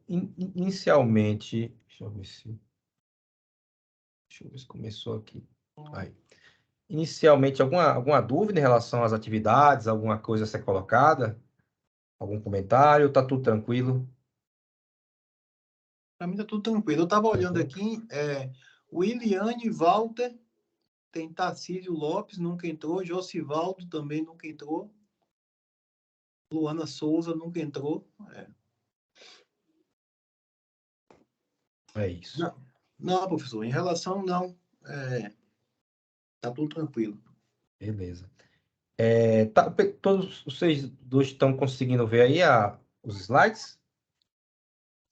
Inicialmente, deixa eu ver se começou aqui. Aí. Inicialmente, alguma dúvida em relação às atividades, alguma coisa a ser colocada? Algum comentário? Tá tudo tranquilo? Para mim tá tudo tranquilo. Eu estava olhando Tranquilo? aqui, Williane, Walter, tem Tarcísio Lopes, nunca entrou, Josivaldo também nunca entrou, Luana Souza nunca entrou. É isso. Não, não, professor, em relação, não, tá tudo tranquilo. Beleza. Todos vocês dois estão conseguindo ver aí os slides?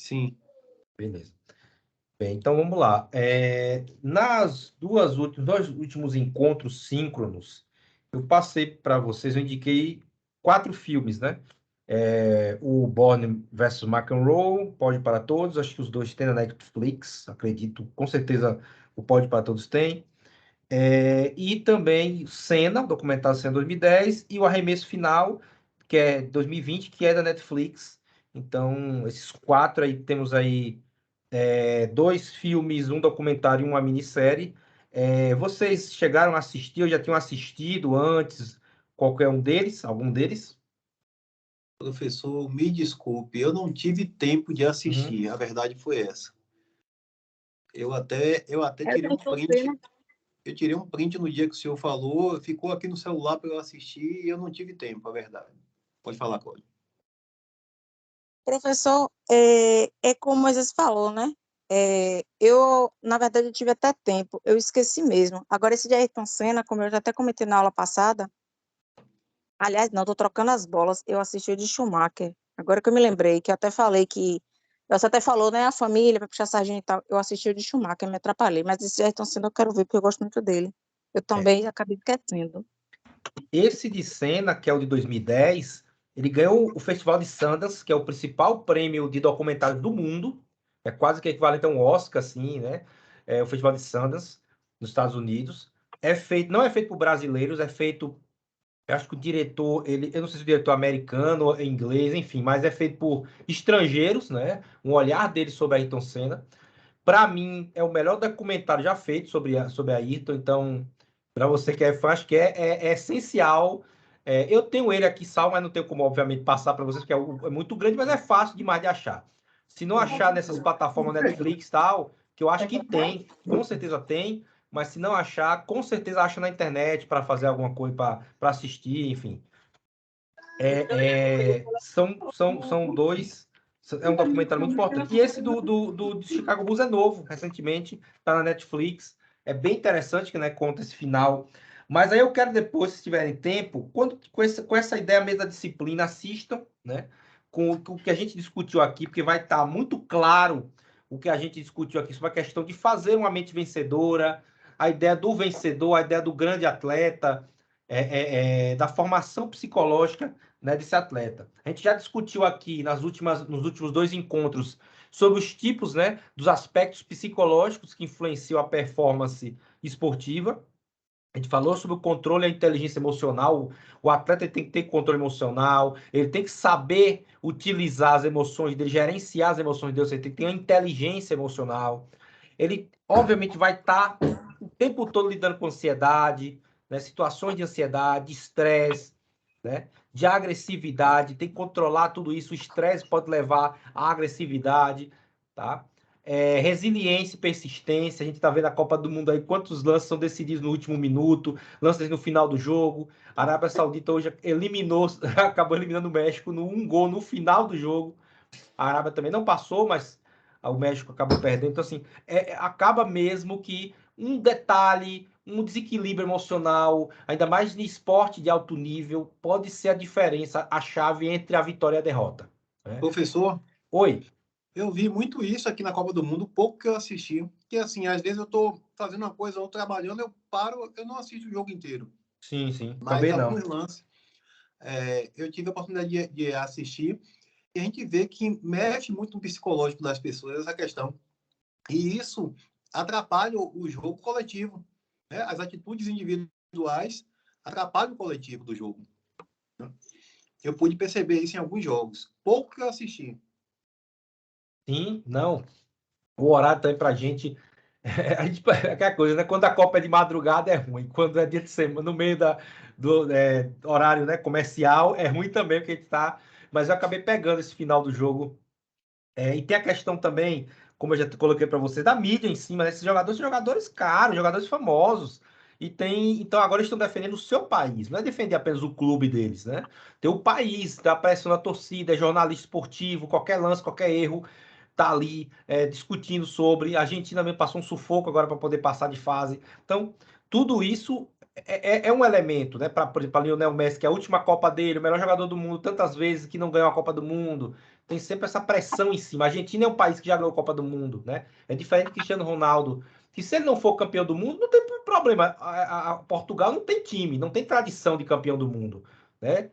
Sim. Beleza. Bem, então vamos lá. Dois últimos encontros síncronos, eu passei para vocês, eu indiquei 4 filmes, né? O Bourne versus McEnroe, Pode para Todos, acho que os dois têm na Netflix, acredito, com certeza o Pode para Todos tem. E também Senna, o documentário Senna 2010, e o Arremesso Final, que é 2020, que é da Netflix. Então, esses 4 aí, temos aí 2 filmes, um documentário e uma minissérie. Vocês chegaram a assistir, ou já tinham assistido antes, qualquer um deles, algum deles? Professor, me desculpe, eu não tive tempo de Uhum. assistir, a verdade foi essa. Eu até Eu tirei um tenho pena. print, eu tirei um print no dia que o senhor falou, ficou aqui no celular para eu assistir e eu não tive tempo, a verdade. Pode falar, Cláudio. Professor, é como o Moisés falou, né? Na verdade, eu tive até tempo, eu esqueci mesmo. Agora, esse de Ayrton Senna, como eu já até comentei na aula passada, aliás, não, estou trocando as bolas, eu assisti o de Schumacher. Agora que eu me lembrei, que eu até falei que, você até falou, né, a família, para puxar sardinha e tal, eu assisti o de Schumacher, me atrapalhei, mas esse de Ayrton Senna eu quero ver, porque eu gosto muito dele. Eu É. também acabei esquecendo. Esse de Senna, que é o de 2010, ele ganhou o Festival de Sundance, que é o principal prêmio de documentários do mundo. É quase que equivalente a um Oscar, assim, né? O Festival de Sundance, nos Estados Unidos. Não é feito por brasileiros, é feito. Eu acho que o diretor, eu não sei se o diretor é americano ou é inglês, enfim, mas é feito por estrangeiros, né? Um olhar deles sobre a Ayrton Senna. Para mim, é o melhor documentário já feito sobre a Ayrton, então, para você que é fã, acho que é essencial. Eu tenho ele aqui salvo, mas não tenho como, obviamente, passar para vocês, porque é muito grande, mas é fácil demais de achar. Se não achar nessas plataformas Netflix e tal, que eu acho que tem, com certeza tem, mas se não achar, com certeza acha na internet para fazer alguma coisa, para assistir, enfim. São dois. É um documentário muito importante. E esse do Chicago Bulls é novo, recentemente, está na Netflix. É bem interessante, que, né, conta esse final. Mas aí eu quero depois, se tiverem tempo, com essa ideia mesmo da disciplina, assistam, né? Com o que a gente discutiu aqui, porque vai estar muito claro o que a gente discutiu aqui sobre a questão de fazer uma mente vencedora, a ideia do vencedor, a ideia do grande atleta, da formação psicológica, né, desse atleta. A gente já discutiu aqui nos últimos 2 encontros sobre os tipos, né, dos aspectos psicológicos que influenciam a performance esportiva. A gente falou sobre o controle e a inteligência emocional. O atleta tem que ter controle emocional, ele tem que saber utilizar as emoções dele, gerenciar as emoções dele, ele tem que ter uma inteligência emocional. Ele, obviamente, vai estar o tempo todo lidando com ansiedade, né, situações de ansiedade, estresse, né, de agressividade, tem que controlar tudo isso. O estresse pode levar à agressividade, tá? Resiliência e persistência. A gente está vendo a Copa do Mundo aí, quantos lances são decididos no último minuto, lances no final do jogo. A Arábia Saudita hoje acabou eliminando o México no 1 gol no final do jogo. A Arábia também não passou, mas o México acabou perdendo. Então, assim, acaba mesmo que um detalhe, um desequilíbrio emocional, ainda mais em esporte de alto nível, pode ser a diferença, a chave entre a vitória e a derrota, né? Professor, Oi. eu vi muito isso aqui na Copa do Mundo, pouco que eu assisti, que assim, às vezes eu estou fazendo uma coisa ou trabalhando, eu paro, eu não assisto o jogo inteiro, Sim, sim. mas Também alguns não. lances eu tive a oportunidade de assistir e a gente vê que mexe muito no psicológico das pessoas essa questão. E isso atrapalha o jogo coletivo, né? As atitudes individuais atrapalham o coletivo do jogo. Eu pude perceber isso em alguns jogos. Pouco que eu assisti. Sim, não. O horário também pra gente. A gente é aquela coisa, né? Quando a Copa é de madrugada é ruim. Quando é dia de semana, no meio do horário, né, comercial, é ruim também, porque a gente tá. Mas eu acabei pegando esse final do jogo. E tem a questão também, como eu já coloquei para você, da mídia em cima, né? Esses jogadores são jogadores caros, jogadores famosos. Então agora eles estão defendendo o seu país, não é defender apenas o clube deles, né? Tem o país, tá pressão da torcida, é jornalista esportivo, qualquer lance, qualquer erro, tá ali discutindo sobre. A Argentina mesmo passou um sufoco agora para poder passar de fase. Então, tudo isso é um elemento, né? Por exemplo, para Lionel Messi, que é a última Copa dele, o melhor jogador do mundo, tantas vezes que não ganhou a Copa do Mundo. Tem sempre essa pressão em cima. A Argentina é um país que já ganhou a Copa do Mundo, né? É diferente do Cristiano Ronaldo, que se ele não for campeão do mundo, não tem problema. Portugal não tem time, não tem tradição de campeão do mundo, né?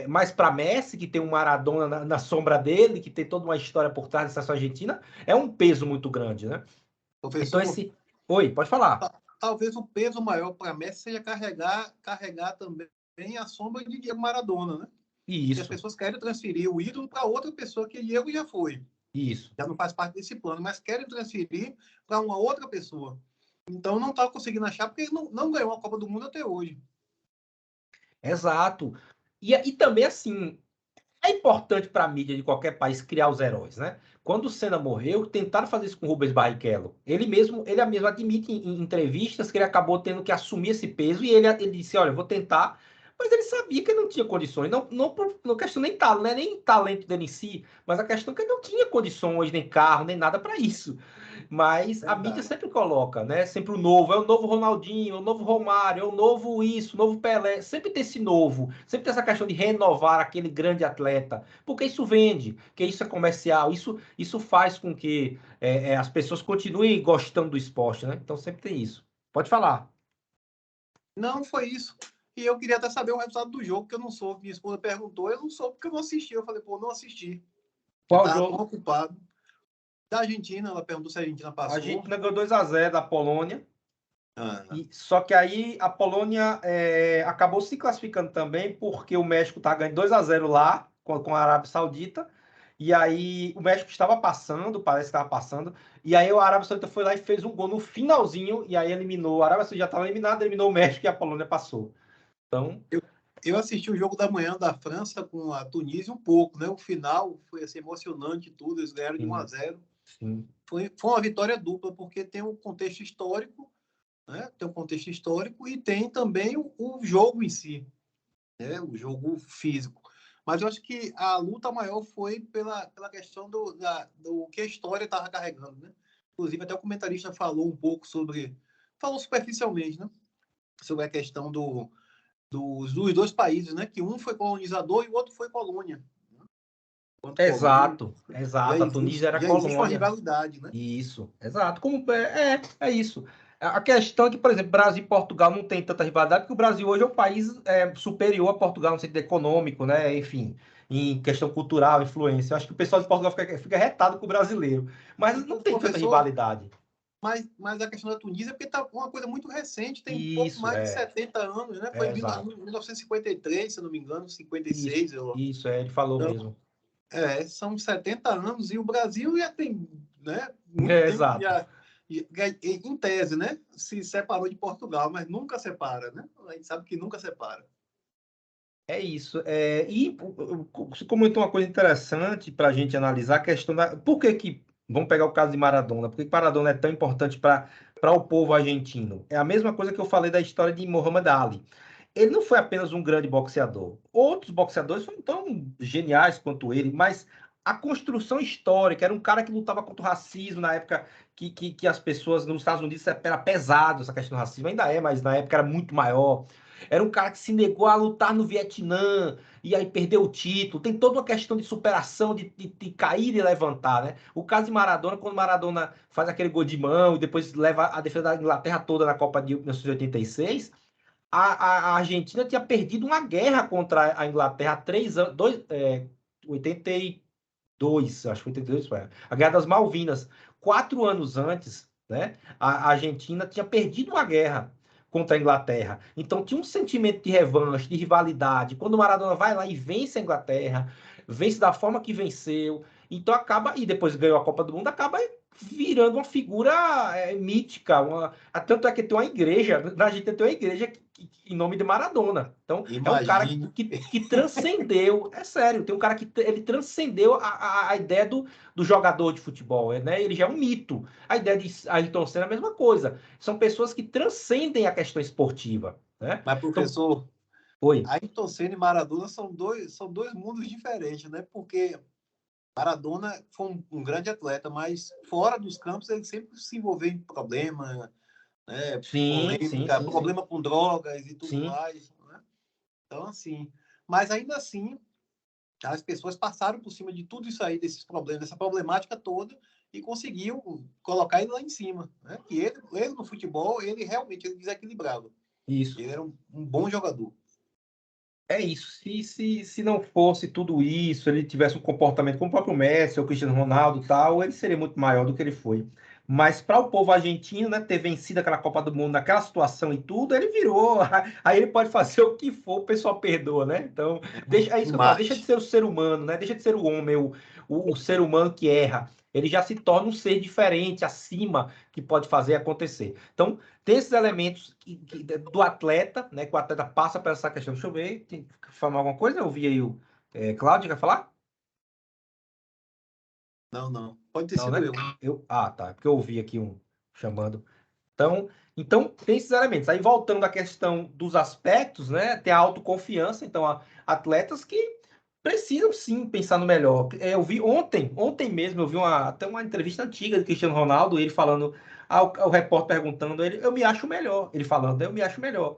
Mas para Messi, que tem um Maradona na sombra dele, que tem toda uma história por trás dessa Argentina, é um peso muito grande, né? Então Professor, Oi, pode falar. talvez o peso maior para Messi seja carregar também a sombra de Diego Maradona, né? Porque as Isso, pessoas querem transferir o ídolo para outra pessoa que Diego já foi. isso. Já não faz parte desse plano, mas querem transferir para uma outra pessoa. Então não está conseguindo achar porque ele não ganhou a Copa do Mundo até hoje. Exato. E também, assim, é importante para a mídia de qualquer país criar os heróis, né? Quando o Senna morreu, tentaram fazer isso com o Rubens Barrichello. Ele mesmo admite em entrevistas que ele acabou tendo que assumir esse peso e ele disse, olha, eu vou tentar, mas ele sabia que ele não tinha condições. Não questão nem talento, não é nem talento dele em si, mas a questão é que ele não tinha condições, nem carro, nem nada para isso. Mas a mídia Verdade. sempre coloca, né? Sempre o novo, é o novo Ronaldinho, é o novo Romário, é o novo isso, o novo Pelé. Sempre tem esse novo, sempre tem essa questão de renovar aquele grande atleta, porque isso vende, porque isso é comercial, isso faz com que as pessoas continuem gostando do esporte, né? Então sempre tem isso. Pode falar. Não foi isso. E eu queria até saber o resultado do jogo, que eu não soube. Minha esposa perguntou, eu não soube porque eu não assisti. Eu falei, pô, não assisti. Eu Qual estava tão jogo? ocupado. Da Argentina, ela perguntou se a Argentina A passou. Argentina ganhou 2-0 da Polônia. Ah, Só que aí a Polônia acabou se classificando também porque o México tá ganhando 2-0 lá com a Arábia Saudita. E aí o México estava passando, parece que estava passando. E aí a Arábia Saudita foi lá e fez um gol no finalzinho. E aí eliminou. A Arábia Saudita já estava eliminada, eliminou o México e a Polônia passou. Então, eu assisti o jogo da manhã da França com a Tunísia um pouco, né? O final foi assim, emocionante tudo, eles ganharam de 1 a sim, 0. sim. Foi uma vitória dupla, porque tem um contexto histórico, né? Tem um contexto histórico e tem também o jogo em si, né? O jogo físico. Mas eu acho que a luta maior foi pela questão do que a história estava carregando, né? Inclusive, até o comentarista falou um pouco falou superficialmente, né? Sobre a questão dos dois países, né? Que um foi colonizador e o outro foi colônia. Quanto colônia. Exato, exato. A Tunísia era Já existe uma colônia. rivalidade, né? Isso, exato. Como é isso. A questão é que, por exemplo, Brasil e Portugal não tem tanta rivalidade, porque o Brasil hoje é um país superior a Portugal no sentido econômico, né? Enfim, em questão cultural, influência. Eu acho que o pessoal de Portugal fica retado com o brasileiro, mas E não o tem tanta professor, rivalidade. mas a questão da Tunísia é porque tá uma coisa muito recente, tem um pouco Isso, mais de 70 anos, né? Foi em exato. 1953, se eu não me engano, Isso, 56. isso, ele falou Então, mesmo. são 70 anos e o Brasil já tem, né, muito tempo que Exato. em tese, né, se separou de Portugal, mas nunca separa, né? A gente sabe que nunca separa. É isso. Você comentou uma coisa interessante para a gente analisar a questão da. Por que que. Vamos pegar o caso de Maradona. Por que que Maradona é tão importante para o povo argentino? É a mesma coisa que eu falei da história de Muhammad Ali. Ele não foi apenas um grande boxeador. Outros boxeadores foram tão geniais quanto ele, mas a construção histórica era um cara que lutava contra o racismo na época que as pessoas nos Estados Unidos era pesado essa questão do racismo. Ainda é, mas na época era muito maior. Era um cara que se negou a lutar no Vietnã e aí perdeu o título. Tem toda uma questão de superação, de cair e levantar, né? O caso de Maradona, quando Maradona faz aquele gol de mão e depois leva a defesa da Inglaterra toda na Copa de 1986, a Argentina tinha perdido uma guerra contra a Inglaterra há 3 anos, 82, acho que 82, a Guerra das Malvinas. 4 anos antes, né, a Argentina tinha perdido uma guerra contra a Inglaterra. Então tinha um sentimento de revanche, de rivalidade. Quando o Maradona vai lá e vence a Inglaterra, vence da forma que venceu, Então acaba, e depois ganhou a Copa do Mundo, acaba virando uma figura mítica. Tanto é que tem uma igreja, na Argentina tem uma igreja em nome de Maradona. Então, é um cara Imagine. que transcendeu, é sério, tem um cara que ele transcendeu a ideia do jogador de futebol, né? Ele já é um mito. A ideia de Ayrton Senna é a mesma coisa. São pessoas que transcendem a questão esportiva, né? Mas, professor, Oi. Ayrton Senna e Maradona são dois mundos diferentes, né? Porque Maradona foi um grande atleta, mas fora dos campos ele sempre se envolveu em problema, né? Sim, sim, Polêmica, sim, problema sim. com drogas e tudo Sim. mais, né? Então, assim, mas ainda assim, as pessoas passaram por cima de tudo isso aí, desses problemas, dessa problemática toda, e conseguiu colocar ele lá em cima, né? Que ele no futebol, ele realmente ele desequilibrava. Isso. Ele era um bom jogador. É isso. Se não fosse tudo isso, ele tivesse um comportamento como o próprio Messi ou Cristiano Ronaldo e tal, ele seria muito maior do que ele foi. Mas para o povo argentino, né, ter vencido aquela Copa do Mundo naquela situação e tudo, ele virou. Aí ele pode fazer o que for, o pessoal perdoa, né? Então, é isso que eu falo, deixa de Mate. ser o ser humano, né? Deixa de ser o homem, o ser humano que erra. Ele já se torna um ser diferente, acima, que pode fazer acontecer. Então, tem esses elementos do atleta, né? Que o atleta passa por essa questão. Deixa eu ver, tem que falar alguma coisa? Eu vi aí o Cláudio, quer falar? Não. Pode ter Não, sido né? eu. Tá. Porque eu ouvi aqui um chamando. Então tem esses elementos. Aí voltando à questão dos aspectos, né? Tem a autoconfiança. Então, atletas que precisam sim pensar no melhor. Eu vi ontem mesmo, eu vi até uma entrevista antiga de Cristiano Ronaldo, ele falando, o repórter perguntando ele, eu me acho melhor. Ele falando, eu me acho melhor.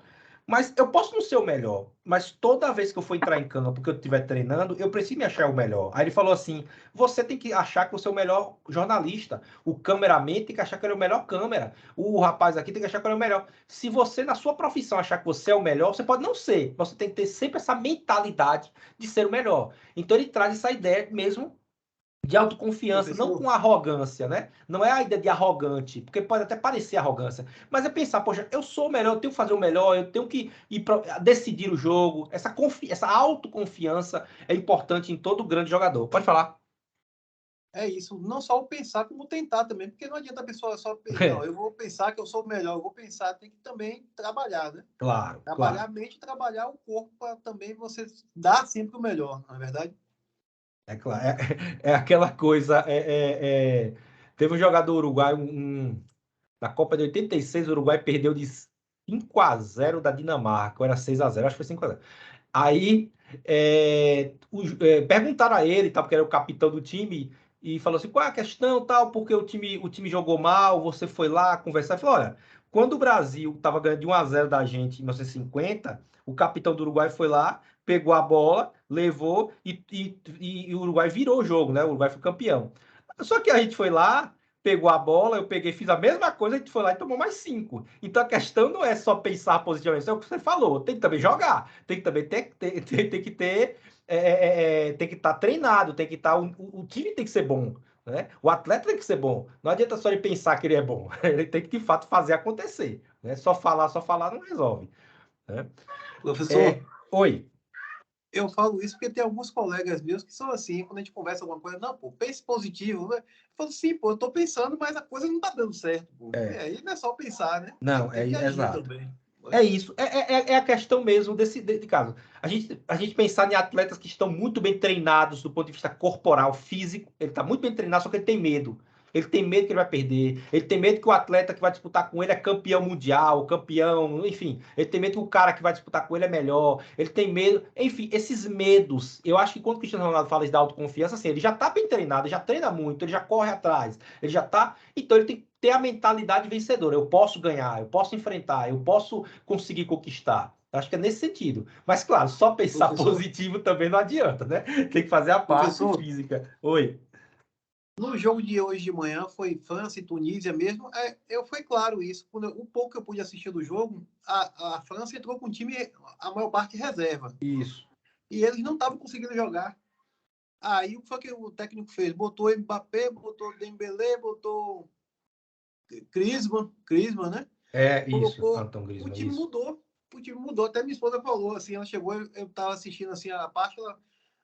Mas eu posso não ser o melhor, mas toda vez que eu for entrar em campo, porque eu estiver treinando, eu preciso me achar o melhor. Aí ele falou assim: você tem que achar que você é o melhor jornalista. O cameraman tem que achar que ele é o melhor câmera. O rapaz aqui tem que achar que ele é o melhor. Se você, na sua profissão, achar que você é o melhor, você pode não ser. Você tem que ter sempre essa mentalidade de ser o melhor. Então ele traz essa ideia mesmo de autoconfiança, não Professor, com arrogância, né? Não é a ideia de arrogante, porque pode até parecer arrogância, mas é pensar, poxa, eu sou o melhor, eu tenho que fazer o melhor, eu tenho que decidir o jogo. Essa autoconfiança é importante em todo grande jogador. Pode falar. é isso. Não só o pensar, como tentar também, porque não adianta a pessoa só não, eu vou pensar que eu sou o melhor, eu vou pensar, tem que também trabalhar, né? Claro, Trabalhar claro. a mente, trabalhar o corpo para também você dar sempre o melhor, não é verdade? É claro. É aquela coisa. Teve um jogador uruguaio, na Copa de 86, o Uruguai perdeu de 5-0 da Dinamarca, ou era 6-0, acho que foi 5-0. Aí perguntaram a ele, tá, porque era o capitão do time, e falou assim: qual é a questão, tal, porque o time jogou mal, você foi lá conversar e falou: olha, quando o Brasil estava ganhando de 1-0 da gente em 1950, o capitão do Uruguai foi lá, pegou a bola, levou e o Uruguai virou o jogo, né? O Uruguai foi campeão. Só que a gente foi lá, pegou a bola, eu peguei, fiz a mesma coisa, a gente foi lá e tomou mais 5. Então a questão não é só pensar positivamente, é o que você falou, tem que também jogar, tem que também tem que ter, tem que estar treinado, tem que estar, o time tem que ser bom, né? O atleta tem que ser bom. Não adianta só ele pensar que ele é bom, ele tem que de fato fazer acontecer, né? Só falar não resolve, né? Professor, Oi. eu falo isso porque tem alguns colegas meus que são assim, quando a gente conversa alguma coisa, não, pô, pense positivo, né? Eu falo, sim, pô, eu tô pensando, mas a coisa não tá dando certo, pô. E É, aí não é só pensar, né? não, Tem que agir exato. também. É isso, é a questão mesmo de caso. A gente pensar em atletas que estão muito bem treinados do ponto de vista corporal, físico, ele está muito bem treinado, só que ele tem medo. Ele tem medo que ele vai perder, ele tem medo que o atleta que vai disputar com ele é campeão mundial, campeão, enfim. Ele tem medo que o cara que vai disputar com ele é melhor, ele tem medo, enfim, esses medos. Eu acho que quando o Cristiano Ronaldo fala isso da autoconfiança, assim, ele já está bem treinado, ele já treina muito, ele já corre atrás, ele já está. Então ele tem que ter a mentalidade vencedora. Eu posso ganhar, eu posso enfrentar, eu posso conseguir conquistar. Acho que é nesse sentido. Mas, claro, só pensar Professor, positivo também não adianta, né? Tem que fazer a parte professor, física. Oi. no jogo de hoje de manhã foi França e Tunísia mesmo. Foi claro isso. O pouco que eu pude assistir do jogo, a França entrou com o time, a maior parte reserva. Isso. E eles não estavam conseguindo jogar. Aí o que foi que o técnico fez? Botou Mbappé, botou Dembélé, botou Griezmann, né? É isso, Colocou. Anton O Griezmann, time isso. mudou. O time mudou. Até minha esposa falou assim, ela chegou, eu tava assistindo assim a parte,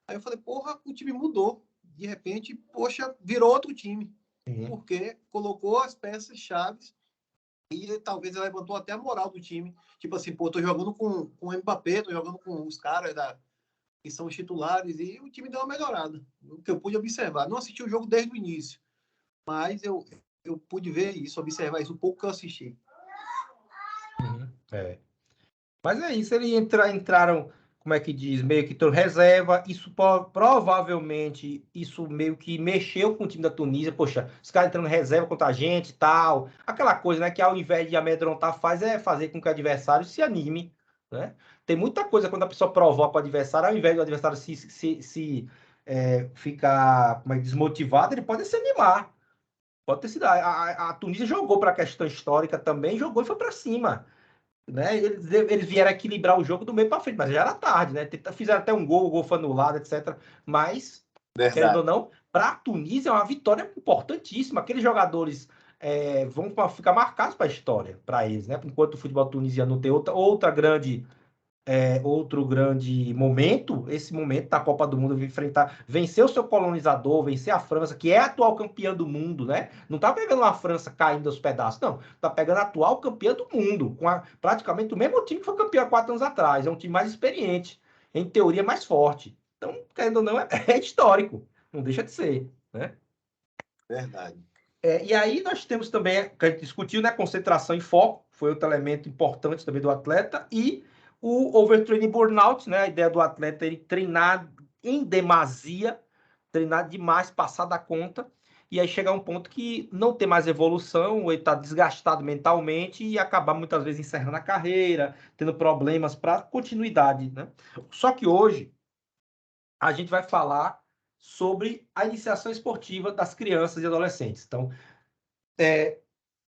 aí eu falei, porra, o time mudou. de repente, poxa, virou outro time. Uhum. Porque colocou as peças-chave e talvez ela levantou até a moral do time. Tipo assim, pô, tô jogando com o Mbappé, tô jogando com os caras que são os titulares, e o time deu uma melhorada. O que eu pude observar. Não assisti o jogo desde o início, mas eu pude ver isso, observar isso, o pouco que eu assisti. Uhum. Mas é isso, eles entraram, como é que diz, meio que reserva, isso provavelmente, isso meio que mexeu com o time da Tunísia, poxa, os caras entrando reserva contra a gente e tal, aquela coisa, né, que ao invés de amedrontar, faz é fazer com que o adversário se anime, né? Tem muita coisa quando a pessoa provoca o adversário, ao invés do adversário se ficar desmotivado, ele pode se animar. Pode ter sido. A Tunísia jogou para a questão histórica também, jogou e foi para cima, né? Eles vieram equilibrar o jogo do meio para frente, mas já era tarde, né? Fizeram até um gol, o gol foi anulado, etc. Mas, querendo ou não, para a Tunísia é uma vitória importantíssima. Aqueles jogadores vão ficar marcados para a história, para eles, né? Enquanto o futebol tunisiano não tem outro grande momento, esse momento da Copa do Mundo, vencer o seu colonizador, vencer a França, que é a atual campeã do mundo, né? Não tá pegando a França caindo aos pedaços, não. Tá pegando a atual campeã do mundo, com praticamente o mesmo time que foi campeão há 4 anos atrás. É um time mais experiente, em teoria mais forte. Então, querendo ou não, é histórico. Não deixa de ser, né? Verdade. E aí nós temos também, que a gente discutiu, né? Concentração e foco, foi outro elemento importante também do atleta, e o overtraining burnout, né? A ideia do atleta ele treinar em demasia, treinar demais, passar da conta, e aí chegar a um ponto que não tem mais evolução, ele está desgastado mentalmente e acabar muitas vezes encerrando a carreira, tendo problemas para continuidade, né? Só que hoje a gente vai falar sobre a iniciação esportiva das crianças e adolescentes. Então,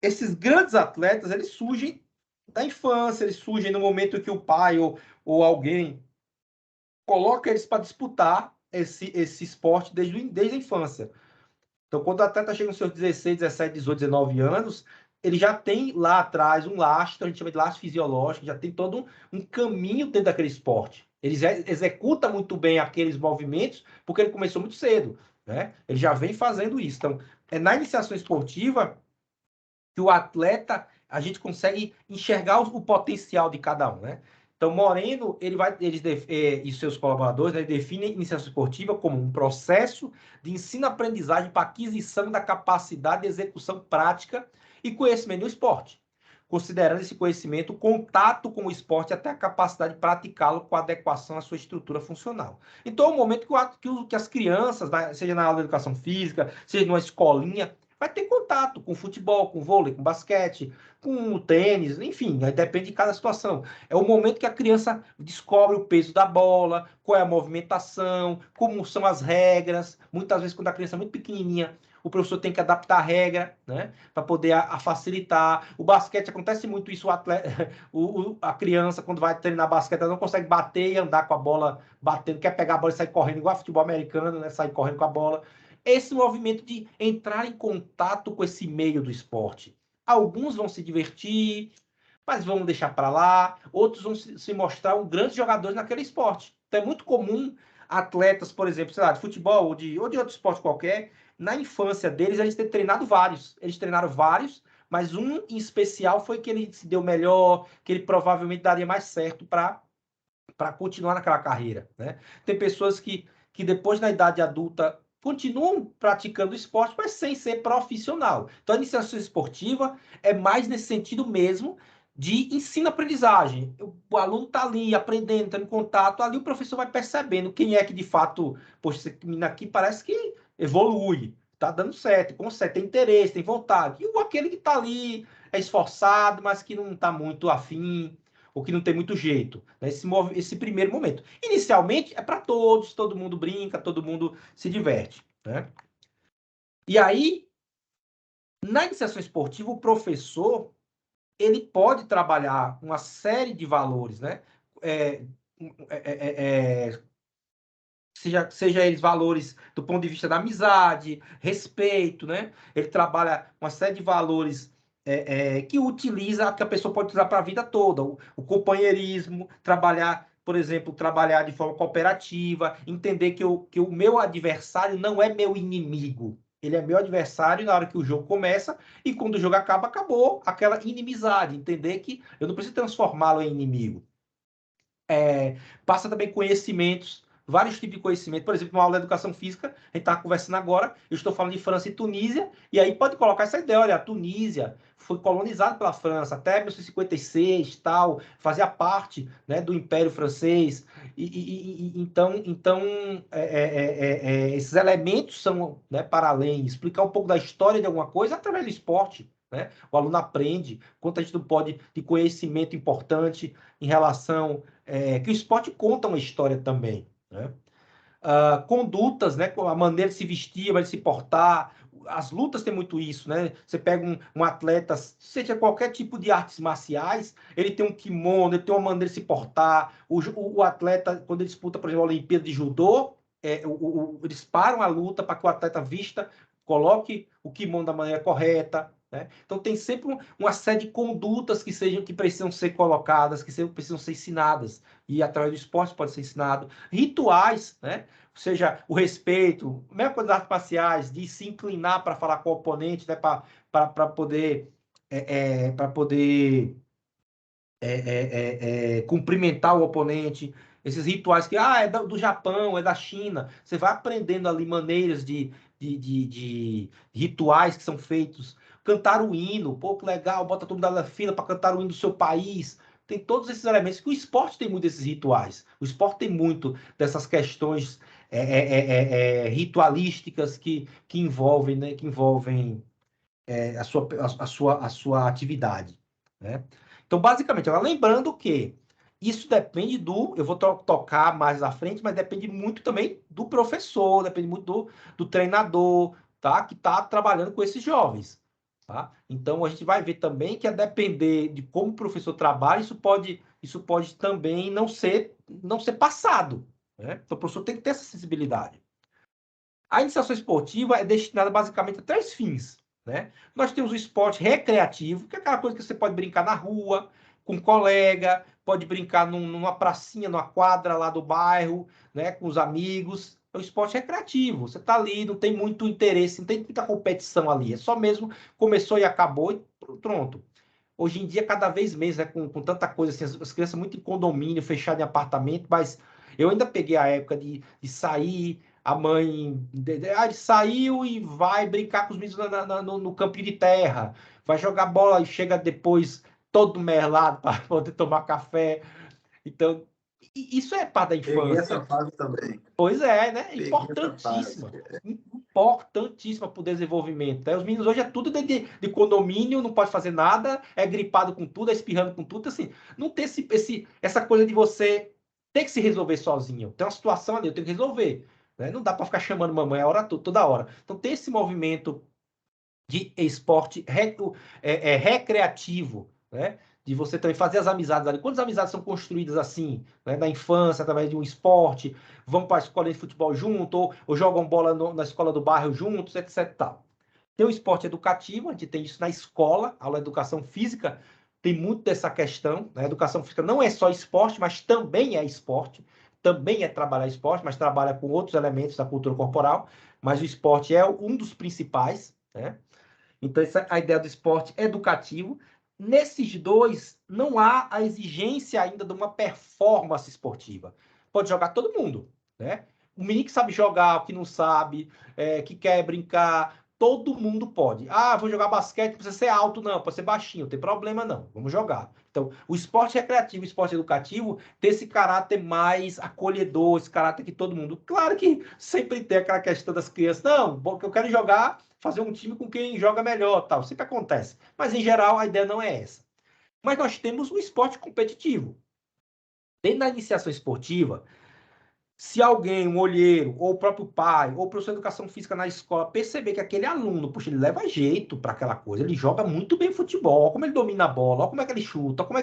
esses grandes atletas, eles surgem da infância, eles surgem no momento que o pai ou alguém coloca eles para disputar esse esporte desde a infância. Então, quando o atleta chega nos seus 16, 17, 18, 19 anos, ele já tem lá atrás um lastro, a gente chama de lastro fisiológico, já tem todo um caminho dentro daquele esporte. Ele já executa muito bem aqueles movimentos, porque ele começou muito cedo, né? Ele já vem fazendo isso. Então, na iniciação esportiva, que o atleta, a gente consegue enxergar o potencial de cada um, né? Então, Moreno, e seus colaboradores, né, definem iniciação esportiva como um processo de ensino-aprendizagem para aquisição da capacidade de execução prática e conhecimento do esporte, considerando esse conhecimento o contato com o esporte até a capacidade de praticá-lo com adequação à sua estrutura funcional. Então, é o momento que as crianças, seja na aula de educação física, seja numa escolinha, vai ter contato com futebol, com vôlei, com basquete, com o tênis, enfim, depende de cada situação. É o momento que a criança descobre o peso da bola, qual é a movimentação, como são as regras. Muitas vezes, quando a criança é muito pequenininha, o professor tem que adaptar a regra, né, para poder facilitar. O basquete acontece muito isso, a criança, quando vai treinar basquete, ela não consegue bater e andar com a bola batendo, quer pegar a bola e sair correndo, igual futebol americano, né, sair correndo com a bola. Esse movimento de entrar em contato com esse meio do esporte. Alguns vão se divertir, mas vão deixar para lá. Outros vão se mostrar grandes jogadores naquele esporte. Então é muito comum atletas, por exemplo, sei lá, de futebol ou de outro esporte qualquer, na infância deles, eles terem treinado vários. Eles treinaram vários, mas um em especial foi que ele se deu melhor, que ele provavelmente daria mais certo para continuar naquela carreira, né? Tem pessoas que depois, na idade adulta, continuam praticando esporte, mas sem ser profissional. Então, a iniciação esportiva é mais nesse sentido mesmo de ensino-aprendizagem. O aluno está ali aprendendo, tendo contato, ali o professor vai percebendo quem é que de fato, poxa, esse menino aqui parece que evolui, está dando certo, consegue, tem interesse, tem vontade. E aquele que está ali é esforçado, mas que não está muito afim, ou que não tem muito jeito, né? Esse primeiro momento. Inicialmente é para todos, todo mundo brinca, todo mundo se diverte, né? E aí, na iniciação esportiva, o professor ele pode trabalhar uma série de valores, né? Seja eles valores do ponto de vista da amizade, respeito, né? Ele trabalha uma série de valores que a pessoa pode usar para a vida toda. O companheirismo, trabalhar por exemplo, trabalhar de forma cooperativa, entender que o meu adversário não é meu inimigo. Ele é meu adversário na hora que o jogo começa, e quando o jogo acaba, acabou aquela inimizade. Entender que eu não preciso transformá-lo em inimigo. Passa também conhecimentos, vários tipos de conhecimento. Por exemplo, uma aula de educação física, a gente está conversando agora, eu estou falando de França e Tunísia, e aí pode colocar essa ideia, olha, a Tunísia foi colonizada pela França até 1956, tal, fazia parte, né, do Império Francês, então esses elementos são, né, para além, explicar um pouco da história de alguma coisa através do esporte, né? O aluno aprende quanto a gente não pode de conhecimento importante em relação que o esporte conta uma história também, né? Condutas, né? A maneira de se vestir, a maneira de se portar. As lutas têm muito isso, né? Você pega um atleta, seja qualquer tipo de artes marciais, ele tem um kimono, ele tem uma maneira de se portar. O atleta, quando ele disputa, por exemplo, a Olimpíada de Judô, eles param a luta para que o atleta vista, coloque o kimono da maneira correta, né? Então tem sempre uma série de condutas que precisam ser colocadas, que precisam ser ensinadas, e através do esporte pode ser ensinado. Rituais, né? Ou seja, o respeito, mesma coisa das artes marciais, de se inclinar para falar com o oponente, né? Para poder cumprimentar o oponente. Esses rituais que é do Japão, é da China. Você vai aprendendo ali maneiras de rituais que são feitos. Cantar o hino, pô, que legal, bota todo mundo na fila para cantar o hino do seu país. Tem todos esses elementos, que o esporte tem muito desses rituais. O esporte tem muito dessas questões ritualísticas que envolvem, né, a sua atividade, né? Então, basicamente, lembrando que isso depende eu vou tocar mais à frente, mas depende muito também do professor, depende muito do treinador, tá? Que está trabalhando com esses jovens, tá? Então, a gente vai ver também que, a depender de como o professor trabalha, isso pode também não ser passado, né? Então, o professor tem que ter essa sensibilidade. A iniciação esportiva é destinada basicamente a 3 fins, né? Nós temos o esporte recreativo, que é aquela coisa que você pode brincar na rua, com um colega, pode brincar numa pracinha, numa quadra lá do bairro, né, com os amigos. É o esporte recreativo. Você está ali, não tem muito interesse, não tem muita competição ali. É só mesmo começou e acabou e pronto. Hoje em dia, cada vez menos, né, com tanta coisa, assim, as crianças muito em condomínio, fechado em apartamento, mas eu ainda peguei a época de sair, a mãe saiu e vai brincar com os meninos no campinho de terra, vai jogar bola e chega depois todo merlado para poder tomar café. Então, isso é parte da Peguei infância. essa fase também. Pois é, né? Peguei Importantíssima. Importantíssima para o desenvolvimento. Os meninos hoje é tudo de condomínio, não pode fazer nada, é gripado com tudo, é espirrando com tudo. Assim, não tem essa coisa de você ter que se resolver sozinho. Tem uma situação ali, eu tenho que resolver. Né? Não dá para ficar chamando mamãe a hora toda hora. Então, tem esse movimento de esporte recreativo, né? De você também fazer as amizades ali. Quantas amizades são construídas assim, né? Na infância, através de um esporte, vão para a escola de futebol junto, ou jogam bola na escola do bairro juntos, etc. Tal. Tem o esporte educativo, a gente tem isso na escola, aula de educação física, tem muito dessa questão, né? A educação física não é só esporte, mas também é esporte, também é trabalhar esporte, mas trabalha com outros elementos da cultura corporal, mas o esporte é um dos principais, né? Então, essa é a ideia do esporte educativo. Nesses dois, não há a exigência ainda de uma performance esportiva. Pode jogar todo mundo, né? O menino que sabe jogar, o que não sabe, que quer brincar, todo mundo pode. Ah, vou jogar basquete, não precisa ser alto, não, pode ser baixinho, não tem problema, não. Vamos jogar. Então, o esporte recreativo e o esporte educativo tem esse caráter mais acolhedor, esse caráter que todo mundo... Claro que sempre tem aquela questão das crianças, não, eu quero jogar, fazer um time com quem joga melhor, tal. Sempre acontece. Mas, em geral, a ideia não é essa. Mas nós temos um esporte competitivo. Dentro da iniciação esportiva, se alguém, um olheiro, ou o próprio pai, ou o professor de educação física na escola, perceber que aquele aluno, poxa, ele leva jeito para aquela coisa, ele joga muito bem futebol, olha como ele domina a bola, olha como é que ele chuta, olha como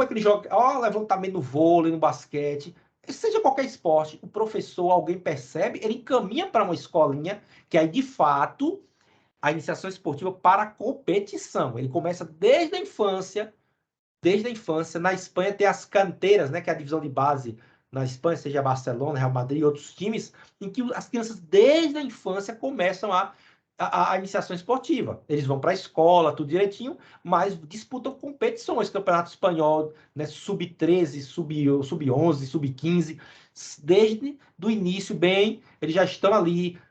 é que ele joga, olha o levantamento no vôlei, no basquete, seja qualquer esporte, o professor, alguém percebe, ele encaminha para uma escolinha, que aí, de fato, a iniciação esportiva para a competição. Ele começa desde a infância, desde a infância. Na Espanha tem as canteiras, né, que é a divisão de base na Espanha, seja Barcelona, Real Madrid e outros times, em que as crianças desde a infância começam a iniciação esportiva. Eles vão para a escola, tudo direitinho, mas disputam competições, campeonato espanhol, né, sub-13, sub-11, sub-15, desde do início bem, eles já estão ali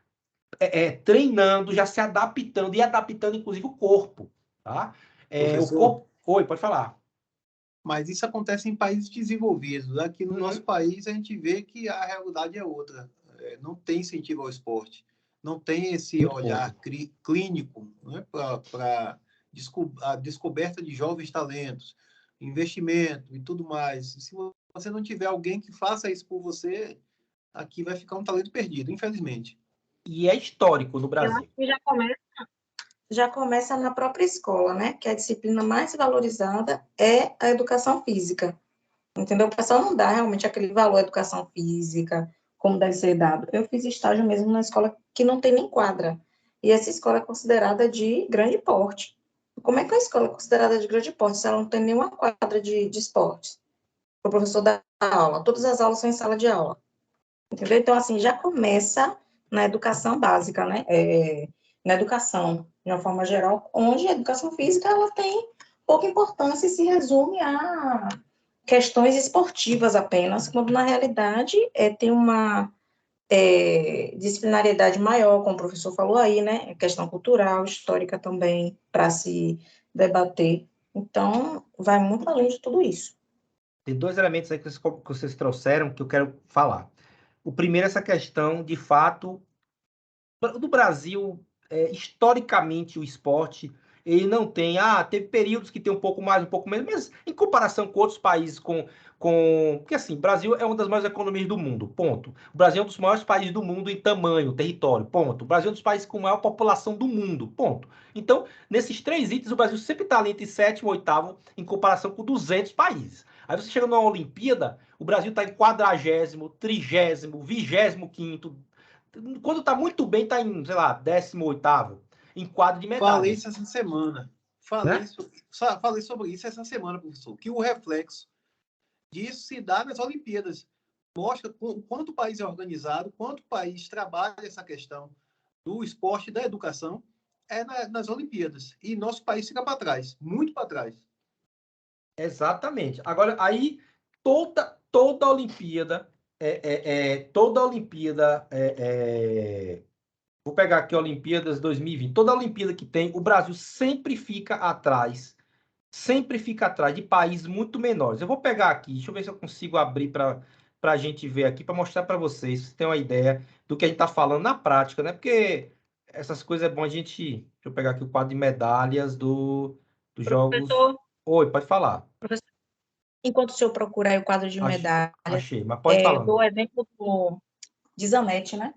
treinando, já se adaptando e adaptando inclusive o corpo, tá? O corpo... Oi, pode falar. Mas isso acontece em países desenvolvidos. Aqui no nosso país, a gente vê que a realidade é outra. Não tem incentivo ao esporte. Não tem esse olhar clínico, né, para a descoberta de jovens talentos, investimento e tudo mais. Se você não tiver alguém que faça isso por você, aqui vai ficar um talento perdido, infelizmente. E é histórico no Brasil. Eu acho que já começa na própria escola, né? Que a disciplina mais valorizada é a educação física. Entendeu? O pessoal não dá realmente aquele valor à educação física, como deve ser dado. Eu fiz estágio mesmo na escola que não tem nem quadra. E essa escola é considerada de grande porte. Como é que uma escola é considerada de grande porte se ela não tem nenhuma quadra de esportes? O professor dá aula. Todas as aulas são em sala de aula. Entendeu? Então, assim, já começa na educação básica, né? Na educação, de uma forma geral, onde a educação física ela tem pouca importância e se resume a questões esportivas apenas, quando na realidade tem uma disciplinariedade maior, como o professor falou aí, né? Questão cultural, histórica também, para se debater. Então, vai muito além de tudo isso. Tem dois elementos aí que vocês trouxeram que eu quero falar. O primeiro é essa questão, de fato, do Brasil, historicamente, o esporte, ele não tem... teve períodos que tem um pouco mais, um pouco menos, mas em comparação com outros países, porque, assim, o Brasil é uma das maiores economias do mundo, ponto. O Brasil é um dos maiores países do mundo em tamanho, território, ponto. O Brasil é um dos países com maior população do mundo, ponto. Então, nesses três itens, o Brasil sempre está ali entre sétimo e oitavo, em comparação com 200 países. Aí você chega numa Olimpíada, o Brasil está em 40º, 30º, 25º. Quando tá muito bem, tá em, sei lá, 18º, em quadro de medalhas. Falei isso essa semana. Falei sobre isso essa semana, professor. Que o reflexo disso se dá nas Olimpíadas. Mostra quanto o país é organizado, quanto o país trabalha essa questão do esporte e da educação nas Olimpíadas. E nosso país fica para trás, muito para trás. Exatamente. Agora, aí, toda Olimpíada, vou pegar aqui Olimpíadas 2020, toda Olimpíada que tem, o Brasil sempre fica atrás de países muito menores. Eu vou pegar aqui, deixa eu ver se eu consigo abrir para a gente ver aqui, para mostrar para vocês, se tem uma ideia do que a gente está falando na prática, né? Porque essas coisas é bom a gente... Deixa eu pegar aqui o quadro de medalhas dos Jogos... Oi, pode falar. Professor, enquanto o senhor procura aí o quadro de medalhas, achei, mas pode falar. Eu dou o exemplo de Zanetti, né?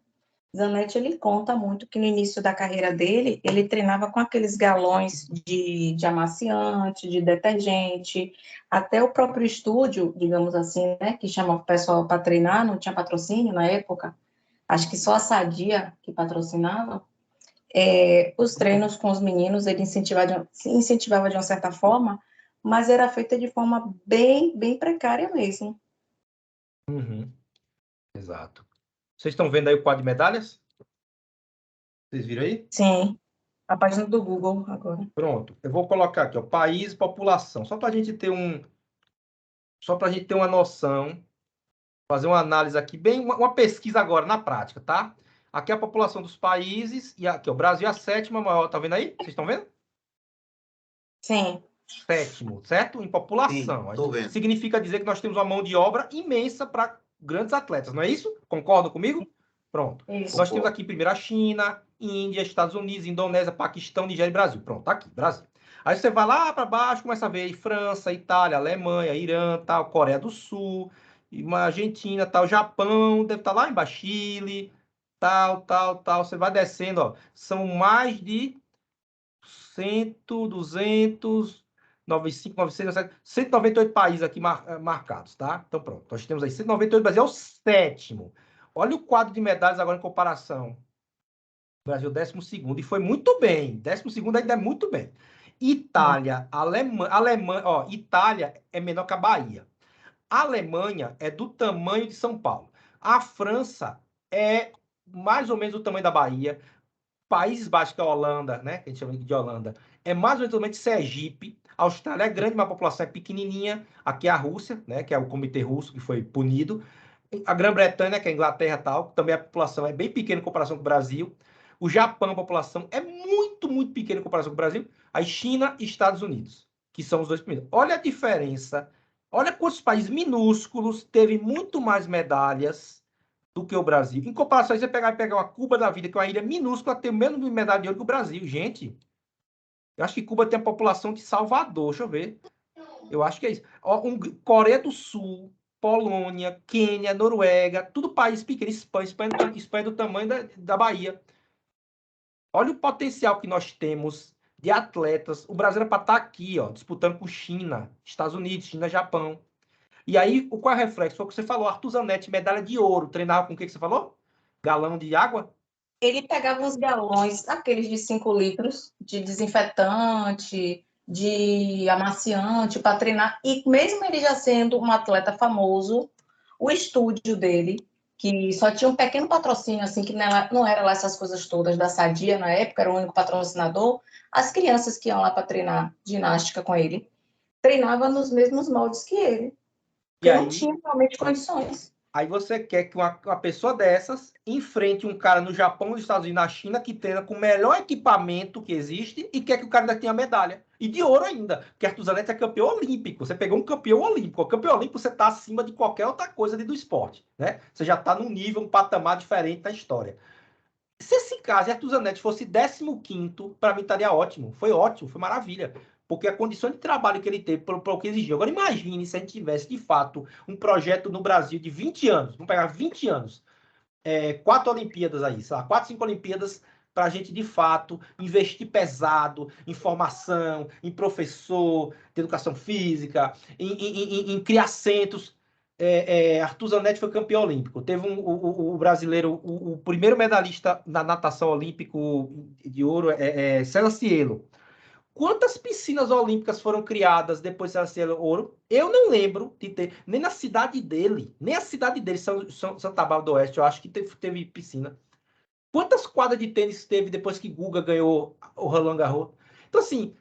Zanetti, ele conta muito que no início da carreira dele, ele treinava com aqueles galões de amaciante, de detergente, até o próprio estúdio, digamos assim, né, que chama o pessoal para treinar, não tinha patrocínio na época, acho que só a Sadia que patrocinava, os treinos com os meninos, ele incentivava de uma certa forma, mas era feita de forma bem, bem precária mesmo. Uhum. Exato. Vocês estão vendo aí o quadro de medalhas? Vocês viram aí? Sim, a página do Google agora. Pronto. Eu vou colocar aqui, ó, país, população. Só para a gente ter uma noção, fazer uma análise aqui, bem uma pesquisa agora na prática, tá? Aqui é a população dos países e aqui, ó, o Brasil é a sétima maior, tá vendo aí? Vocês estão vendo? Sim. Sétimo, certo? Em população. Sim, tô vendo. Significa dizer que nós temos uma mão de obra imensa para grandes atletas, não é isso? Concordam comigo? Pronto. Isso. Nós temos aqui primeiro a China, Índia, Estados Unidos, Indonésia, Paquistão, Nigéria e Brasil. Pronto, tá aqui, Brasil. Aí você vai lá para baixo, começa a ver aí França, Itália, Alemanha, Irã, tal, Coreia do Sul, uma Argentina, tal, Japão, deve estar lá embaixo, Chile, tal. Você vai descendo, ó. São mais de 100, 200, 95, 900, 198 países aqui marcados, tá? Então, pronto. Nós temos aí 198, o Brasil é o sétimo. Olha o quadro de medalhas agora em comparação. O Brasil, 12º, e foi muito bem. 12º ainda é muito bem. Itália, Alemanha, ó, Itália é menor que a Bahia. A Alemanha é do tamanho de São Paulo. A França é mais ou menos do tamanho da Bahia. Países Baixos, que é a Holanda, né? Que a gente chama de Holanda, é mais ou menos do tamanho de Sergipe. A Austrália é grande, mas a população é pequenininha. Aqui é a Rússia, né? Que é o Comitê Russo, que foi punido. A Grã-Bretanha, que é a Inglaterra e tal, também a população é bem pequena em comparação com o Brasil. O Japão, a população é muito, muito pequena em comparação com o Brasil. Aí China e Estados Unidos, que são os dois primeiros. Olha a diferença. Olha quantos países minúsculos teve muito mais medalhas do que o Brasil. Em comparação, você pegar uma Cuba da vida, que é uma ilha minúscula, tem menos de medalha de ouro que o Brasil. Gente, eu acho que Cuba tem a população de Salvador. Deixa eu ver. Eu acho que é isso. Ó, Coreia do Sul, Polônia, Quênia, Noruega, tudo país pequeno. Espanha do tamanho da Bahia. Olha o potencial que nós temos de atletas. O Brasil era para estar aqui, ó, disputando com China, Estados Unidos, China, Japão. E aí, qual é o reflexo? Foi o que você falou. Arthur Zanetti, medalha de ouro. Treinava com o que você falou? Galão de água? Ele pegava uns galões, aqueles de 5 litros, de desinfetante, de amaciante, para treinar. E mesmo ele já sendo um atleta famoso, o estúdio dele, que só tinha um pequeno patrocínio, assim, que não era lá essas coisas todas da Sadia na época, era o único patrocinador, as crianças que iam lá para treinar ginástica com ele, treinavam nos mesmos moldes que ele, porque não tinha realmente condições. Aí você quer que uma pessoa dessas enfrente um cara no Japão, nos Estados Unidos, na China, que treina com o melhor equipamento que existe e quer que o cara ainda tenha medalha. E de ouro ainda, porque Arthur Zanetti é campeão olímpico. Você pegou um campeão olímpico. O campeão olímpico você está acima de qualquer outra coisa do esporte, né? Você já está num nível, um patamar diferente da história. Se esse caso, Arthur Zanetti, fosse 15º, para mim estaria ótimo. Foi ótimo, foi maravilha. Porque a condição de trabalho que ele teve para o que exigiu. Agora, imagine se a gente tivesse, de fato, um projeto no Brasil de 20 anos. Vamos pegar 20 anos. 4 Olimpíadas aí, sei lá, 4, 5 Olimpíadas para a gente, de fato, investir pesado em formação, em professor, de educação física, em criar centros. Arthur Zanetti foi campeão olímpico. Teve o brasileiro, o primeiro medalhista na natação olímpico de ouro, César Cielo. Quantas piscinas olímpicas foram criadas depois de César Cielo ouro? Eu não lembro de ter, nem na cidade dele, nem a cidade dele, Santa Bárbara do Oeste, eu acho que teve piscina. Quantas quadras de tênis teve depois que Guga ganhou o Roland Garros? Então, assim,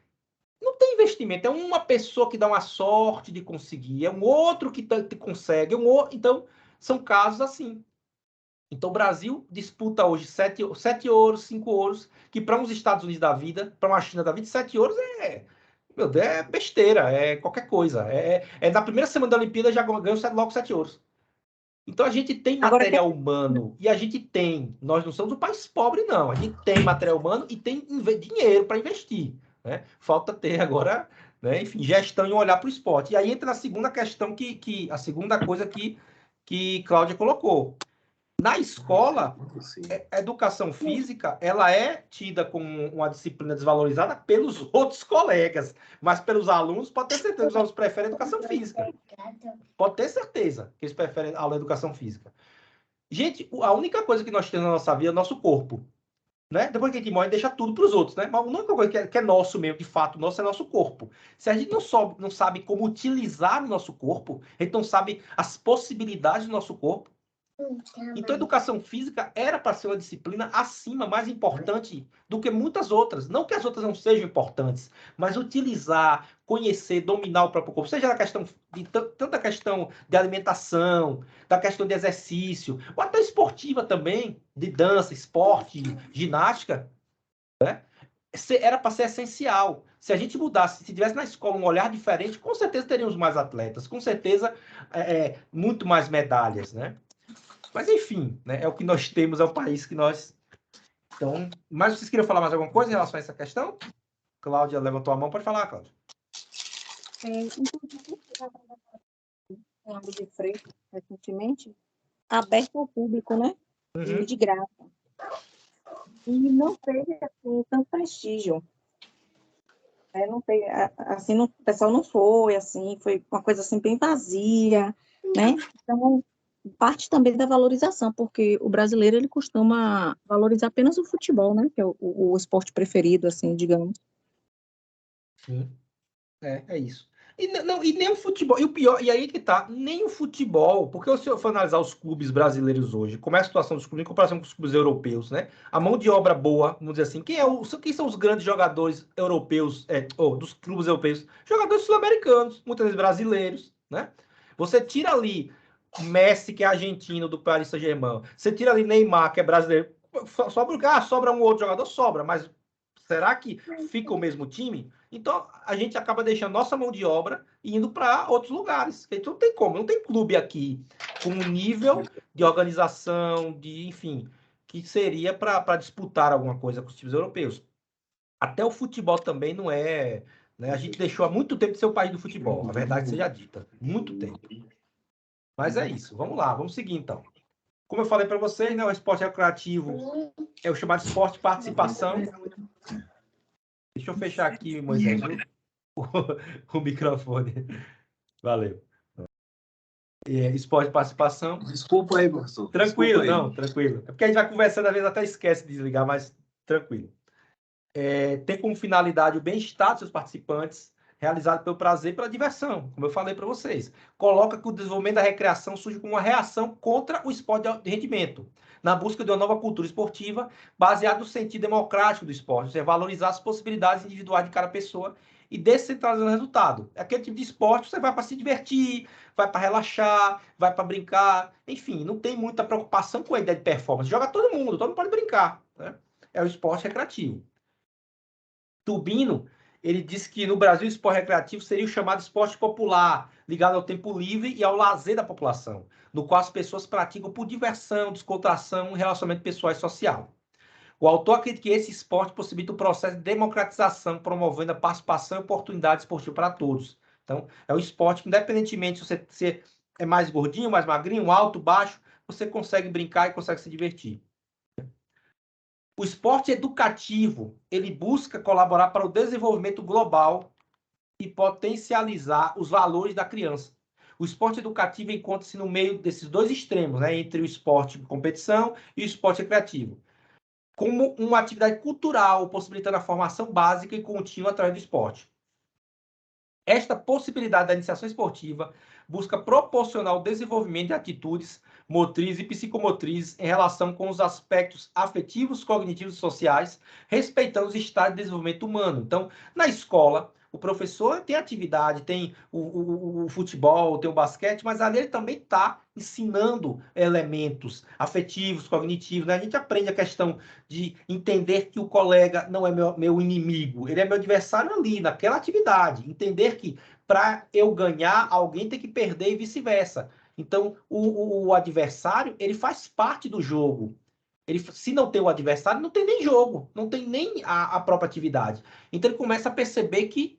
não tem investimento. É uma pessoa que dá uma sorte de conseguir, é um outro que consegue, então, são casos assim. Então, o Brasil disputa hoje 7 ouros, 5 ouros, que para uns Estados Unidos da vida, para uma China da vida, 7 ouros meu Deus, é besteira, é qualquer coisa. Na primeira semana da Olimpíada já ganhou logo 7 ouros. Então, a gente tem material humano, e a gente tem, nós não somos um país pobre, não. A gente tem material humano e tem dinheiro para investir. Né? Falta ter agora, né, enfim, gestão e um olhar para o esporte. E aí entra a segunda questão, a segunda coisa que Cláudia colocou. Na escola, a educação física, ela é tida como uma disciplina desvalorizada pelos outros colegas, mas pelos alunos, pode ter certeza que os alunos preferem a educação física. Pode ter certeza que eles preferem a aula de educação física. Gente, a única coisa que nós temos na nossa vida é o nosso corpo. Né? Depois que a gente morre, deixa tudo para os outros. Né? Mas a única coisa que é nosso mesmo, de fato, nosso é nosso corpo. Se a gente não sabe como utilizar o nosso corpo, a gente não sabe as possibilidades do nosso corpo, então, a educação física era para ser uma disciplina acima, mais importante do que muitas outras. Não que as outras não sejam importantes, mas utilizar, conhecer, dominar o próprio corpo, seja na questão tanta questão de alimentação, da questão de exercício, ou até esportiva também, de dança, esporte, ginástica, né? Era para ser essencial. Se a gente mudasse, se tivesse na escola um olhar diferente, com certeza teríamos mais atletas, com certeza muito mais medalhas, né? Mas, enfim, né, é o que nós temos, é o país que nós... Então, mas vocês queriam falar mais alguma coisa em relação a essa questão? Cláudia levantou a mão, pode falar, Cláudia. De Freitas, recentemente, aberto ao público, né? Uhum. De graça. E não teve, assim, tanto prestígio. Não teve, assim, o pessoal não foi, assim, foi uma coisa, assim, bem vazia, né? Então, parte também da valorização, porque o brasileiro, ele costuma valorizar apenas o futebol, né? Que é o esporte preferido, assim, digamos. Sim. É isso. E nem o futebol, e o pior, e aí que tá, nem o futebol, porque se eu for analisar os clubes brasileiros hoje, como é a situação dos clubes em comparação com os clubes europeus, né? A mão de obra boa, vamos dizer assim, quem são os grandes jogadores europeus, dos clubes europeus? Jogadores sul-americanos, muitas vezes brasileiros, né? Você tira ali Messi, que é argentino, do Paris Saint-Germain, você tira ali Neymar, que é brasileiro, sobra um outro jogador, sobra, mas será que fica o mesmo time? Então, a gente acaba deixando nossa mão de obra indo para outros lugares. Então, não tem como, não tem clube aqui com um nível de organização, enfim, que seria para disputar alguma coisa com os times europeus. Até o futebol também não é. Né? A gente deixou há muito tempo de ser o país do futebol, a verdade seja dita. Muito tempo. Mas é isso. Vamos lá, vamos seguir então. Como eu falei para vocês, né, o esporte recreativo é o chamado esporte de participação. Deixa eu fechar aqui, Moisés, viu? O microfone. Valeu. Esporte de participação. Desculpa aí, professor. Tranquilo, Desculpa aí. não, tranquilo. É porque a gente vai conversando, às vezes até esquece de desligar, mas tranquilo. Tem como finalidade o bem-estar dos seus participantes, realizado pelo prazer e pela diversão, como eu falei para vocês. Coloca que o desenvolvimento da recreação surge como uma reação contra o esporte de rendimento, na busca de uma nova cultura esportiva, baseada no sentido democrático do esporte, ou seja, valorizar as possibilidades individuais de cada pessoa e descentralizando o resultado. É aquele tipo de esporte você vai para se divertir, vai para relaxar, vai para brincar, enfim, não tem muita preocupação com a ideia de performance. Joga todo mundo pode brincar, né? É o esporte recreativo. Tubino, ele disse que no Brasil o esporte recreativo seria o chamado esporte popular, ligado ao tempo livre e ao lazer da população, no qual as pessoas praticam por diversão, descontração, relacionamento pessoal e social. O autor acredita que esse esporte possibilita o processo de democratização, promovendo a participação e oportunidade esportiva para todos. Então, é um esporte que, independentemente se você é mais gordinho, mais magrinho, alto, baixo, você consegue brincar e consegue se divertir. O esporte educativo, ele busca colaborar para o desenvolvimento global e potencializar os valores da criança. O esporte educativo encontra-se no meio desses dois extremos, né, entre o esporte de competição e o esporte recreativo, como uma atividade cultural, possibilitando a formação básica e contínua através do esporte. Esta possibilidade da iniciação esportiva busca proporcionar o desenvolvimento de atitudes motrizes e psicomotrizes em relação com os aspectos afetivos, cognitivos e sociais, respeitando os estados de desenvolvimento humano. Então, na escola, o professor tem atividade, tem o futebol, tem o basquete, mas ali ele também está ensinando elementos afetivos, cognitivos, né? A gente aprende a questão de entender que o colega não é meu inimigo, ele é meu adversário ali, naquela atividade. Entender que para eu ganhar, alguém tem que perder e vice-versa. Então, o adversário, ele faz parte do jogo. Se não tem o adversário, não tem nem jogo, não tem nem a própria atividade. Então, ele começa a perceber que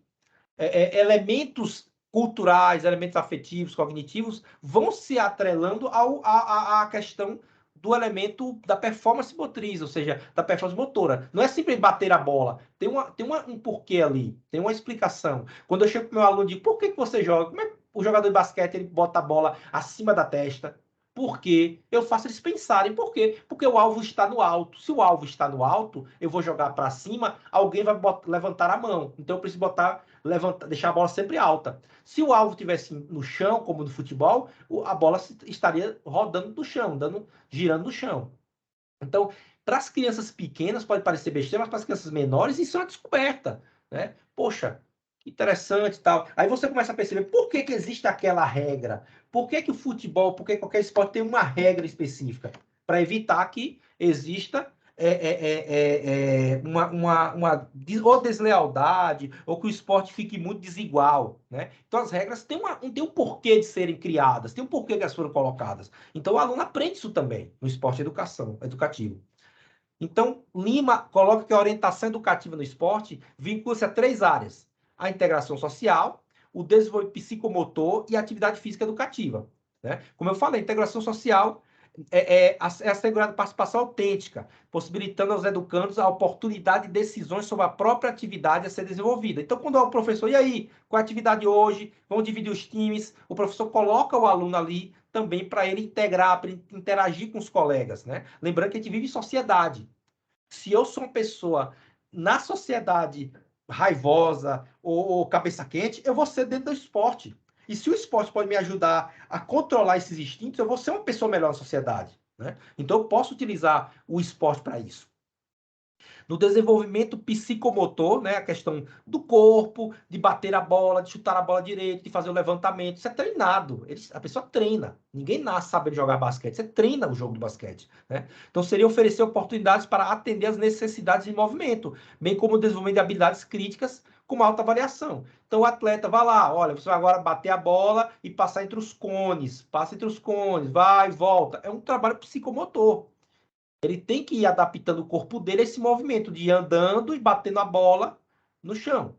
elementos culturais, elementos afetivos, cognitivos, vão se atrelando à questão do elemento da performance motriz, ou seja, da performance motora. Não é simplesmente bater a bola. Tem um porquê ali, tem uma explicação. Quando eu chego para o meu aluno e digo, por que você joga? Como é que o jogador de basquete ele bota a bola acima da testa? Por quê? Eu faço eles pensarem. Por quê? Porque o alvo está no alto. Se o alvo está no alto, eu vou jogar para cima, alguém vai levantar a mão. Então eu preciso deixar a bola sempre alta. Se o alvo estivesse no chão, como no futebol, a bola estaria rodando no chão, girando no chão. Então, para as crianças pequenas pode parecer besteira, mas para as crianças menores isso é uma descoberta, né? Poxa, que interessante e tal. Aí você começa a perceber por que existe aquela regra, por que o futebol, por que qualquer esporte tem uma regra específica, para evitar que exista uma ou deslealdade, ou que o esporte fique muito desigual, né? Então as regras têm um porquê de serem criadas, tem um porquê que elas foram colocadas. Então o aluno aprende isso também no esporte educativo. Então, Lima coloca que a orientação educativa no esporte vincula-se a 3 áreas: a integração social, o desenvolvimento psicomotor e a atividade física educativa, né? Como eu falei, a integração social é assegurada participação autêntica, possibilitando aos educandos a oportunidade de decisões sobre a própria atividade a ser desenvolvida. Então, quando o professor, e aí, qual é a atividade hoje? Vamos dividir os times. O professor coloca o aluno ali também para ele integrar, para interagir com os colegas, né? Lembrando que a gente vive em sociedade. Se eu sou uma pessoa na sociedade raivosa ou cabeça quente, eu vou ser dentro do esporte. E se o esporte pode me ajudar a controlar esses instintos, eu vou ser uma pessoa melhor na sociedade, né? Então, eu posso utilizar o esporte para isso. No desenvolvimento psicomotor, né, a questão do corpo, de bater a bola, de chutar a bola direito, de fazer o levantamento, isso é treinado. A pessoa treina. Ninguém nasce sabendo jogar basquete, você treina o jogo do basquete, né? Então, seria oferecer oportunidades para atender às necessidades de movimento, bem como o desenvolvimento de habilidades críticas com alta variação. Então, o atleta vai lá, olha, você vai agora bater a bola e passar entre os cones, passa entre os cones, vai e volta. É um trabalho psicomotor. Ele tem que ir adaptando o corpo dele a esse movimento de ir andando e batendo a bola no chão.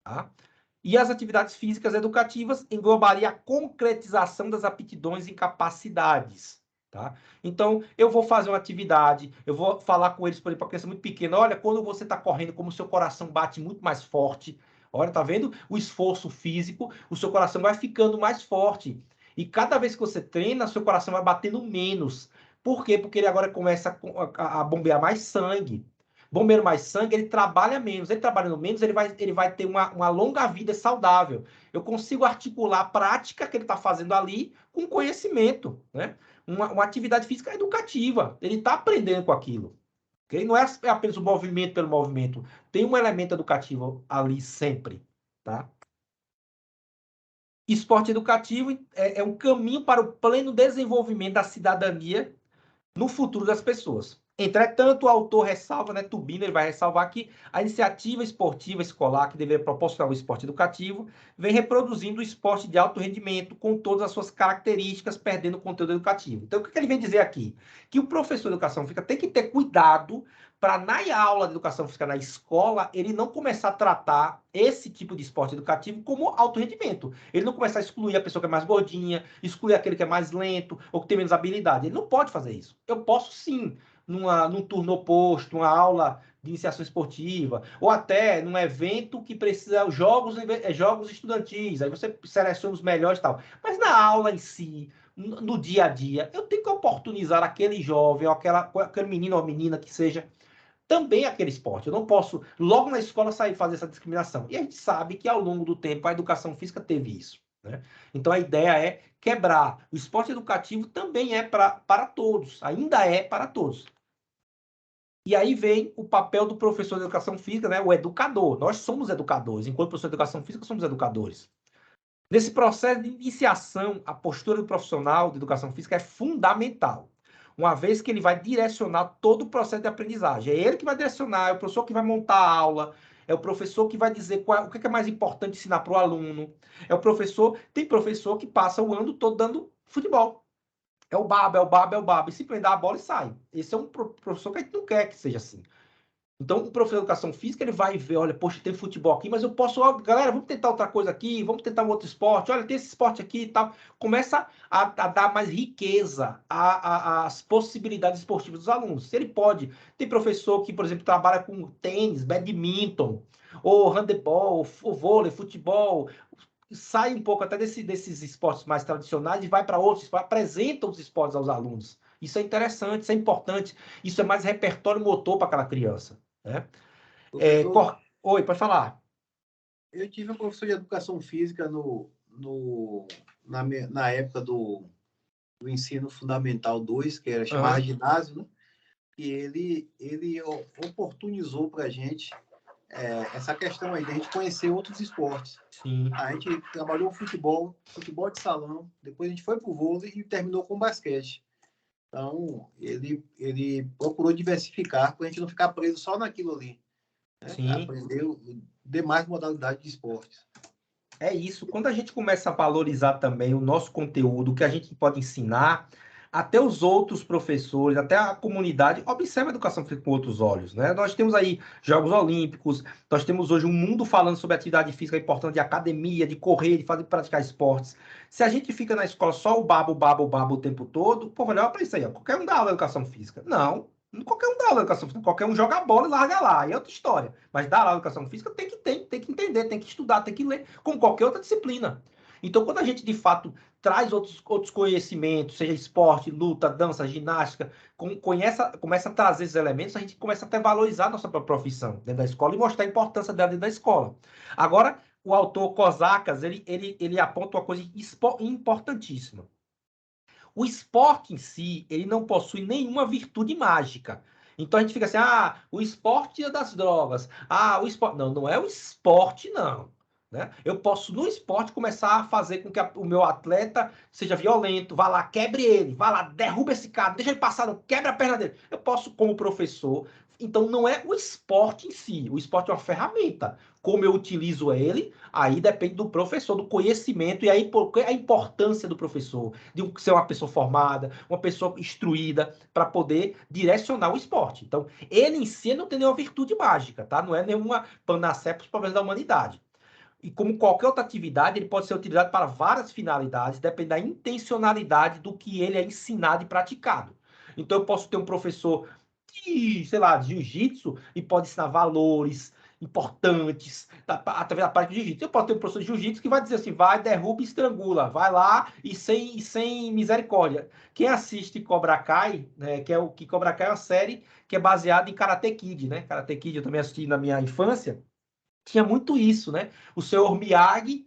Tá? E as atividades físicas educativas englobaria a concretização das aptidões e capacidades. Tá? Então, eu vou fazer uma atividade, eu vou falar com eles, por exemplo, para criança muito pequena, olha, quando você está correndo, como o seu coração bate muito mais forte, olha, tá vendo o esforço físico, o seu coração vai ficando mais forte. E cada vez que você treina, seu coração vai batendo menos. Por quê? Porque ele agora começa a bombear mais sangue. Bombeiro mais sangue, ele trabalha menos. Ele trabalhando menos, ele vai ter uma longa vida saudável. Eu consigo articular a prática que ele está fazendo ali com conhecimento, né? Uma atividade física educativa. Ele está aprendendo com aquilo. Okay? Não é apenas o movimento pelo movimento. Tem um elemento educativo ali sempre. Tá? Esporte educativo é um caminho para o pleno desenvolvimento da cidadania no futuro das pessoas. Entretanto, o autor ressalva, né, Tubino, ele vai ressalvar que a iniciativa esportiva escolar, que deveria proporcionar o esporte educativo, vem reproduzindo o esporte de alto rendimento com todas as suas características, perdendo o conteúdo educativo. Então, o que ele vem dizer aqui? Que o professor de educação física tem que ter cuidado para, na aula de educação física na escola, ele não começar a tratar esse tipo de esporte educativo como alto rendimento. Ele não começar a excluir a pessoa que é mais gordinha, excluir aquele que é mais lento ou que tem menos habilidade. Ele não pode fazer isso. Eu posso, sim, num turno oposto, uma aula de iniciação esportiva, ou até num evento que precisa jogos estudantis, aí você seleciona os melhores e tal. Mas na aula em si, no dia a dia, eu tenho que oportunizar aquele jovem, ou aquele menino ou menina que seja também aquele esporte. Eu não posso, logo na escola, sair fazer essa discriminação. E a gente sabe que, ao longo do tempo, a educação física teve isso. Né? Então, a ideia é quebrar. O esporte educativo também é para todos, ainda é para todos. E aí vem o papel do professor de educação física, né? O educador. Nós somos educadores. Enquanto professor de educação física, somos educadores. Nesse processo de iniciação, a postura do profissional de educação física é fundamental, uma vez que ele vai direcionar todo o processo de aprendizagem. É ele que vai direcionar, é o professor que vai montar a aula, é o professor que vai dizer o que é mais importante ensinar para o aluno. É o professor, tem professor que passa o ano todo dando futebol. É o baba, é o baba, é o baba. E simplesmente dá a bola e sai. Esse é um professor que a gente não quer que seja assim. Então, o professor de educação física, ele vai ver, olha, poxa, tem futebol aqui, mas eu posso, ó, galera, vamos tentar outra coisa aqui, vamos tentar um outro esporte, olha, tem esse esporte aqui e tal. Começa a dar mais riqueza às possibilidades esportivas dos alunos. Se ele pode, tem professor que, por exemplo, trabalha com tênis, badminton, ou handebol, ou vôlei, futebol, sai um pouco até desses esportes mais tradicionais e vai para outros, apresenta os esportes aos alunos. Isso é interessante, isso é importante, isso é mais repertório motor para aquela criança. Né? Oi, pode falar. Eu tive um professor de educação física na época do ensino fundamental 2, que era chamado ginásio, né? E ele oportunizou para a gente essa questão aí de a gente conhecer outros esportes. Sim. A gente trabalhou futebol de salão, depois a gente foi para o vôlei e terminou com basquete. Então, ele procurou diversificar para a gente não ficar preso só naquilo ali. Né? Sim. Aprendeu demais modalidades de esportes. É isso. Quando a gente começa a valorizar também o nosso conteúdo, o que a gente pode ensinar, até os outros professores, até a comunidade, observa a educação física com outros olhos, né? Nós temos aí Jogos Olímpicos, nós temos hoje um mundo falando sobre atividade física importante de academia, de correr, de praticar esportes. Se a gente fica na escola só o babo o tempo todo, pô, olha para isso aí, ó. Qualquer um dá aula de educação física. Não. Qualquer um dá aula de educação física, qualquer um joga a bola e larga lá, é outra história. Mas dar aula de educação física tem que entender, tem que estudar, tem que ler, como qualquer outra disciplina. Então, quando a gente, de fato, traz outros conhecimentos, seja esporte, luta, dança, ginástica, começa a trazer esses elementos, a gente começa até a valorizar a nossa própria profissão dentro da escola e mostrar a importância dela dentro da escola. Agora, o autor Kozakas, ele aponta uma coisa importantíssima. O esporte em si, ele não possui nenhuma virtude mágica. Então a gente fica assim, o esporte é das drogas. O esporte... Não, não é o esporte, não. Né? Eu posso, no esporte, começar a fazer com que o meu atleta seja violento, vá lá, quebre ele, vá lá, derruba esse cara, deixa ele passar, não quebra a perna dele. Eu posso, como professor... Então, não é o esporte em si. O esporte é uma ferramenta. Como eu utilizo ele, aí depende do professor, do conhecimento, e aí a importância do professor, de ser uma pessoa formada, uma pessoa instruída, para poder direcionar o esporte. Então, ele em si não tem nenhuma virtude mágica, tá? Não é nenhuma panacea para os problemas da humanidade. E como qualquer outra atividade, ele pode ser utilizado para várias finalidades, depende da intencionalidade do que ele é ensinado e praticado. Então, eu posso ter um professor de, sei lá, de jiu-jitsu e pode ensinar valores importantes através da parte de jiu-jitsu. Eu posso ter um professor de jiu-jitsu que vai dizer assim, vai, derruba e estrangula, vai lá e sem misericórdia. Quem assiste Cobra Kai, né, que Cobra Kai é uma série que é baseada em Karate Kid, né? Karate Kid eu também assisti na minha infância. Tinha muito isso, né? O senhor Miyagi,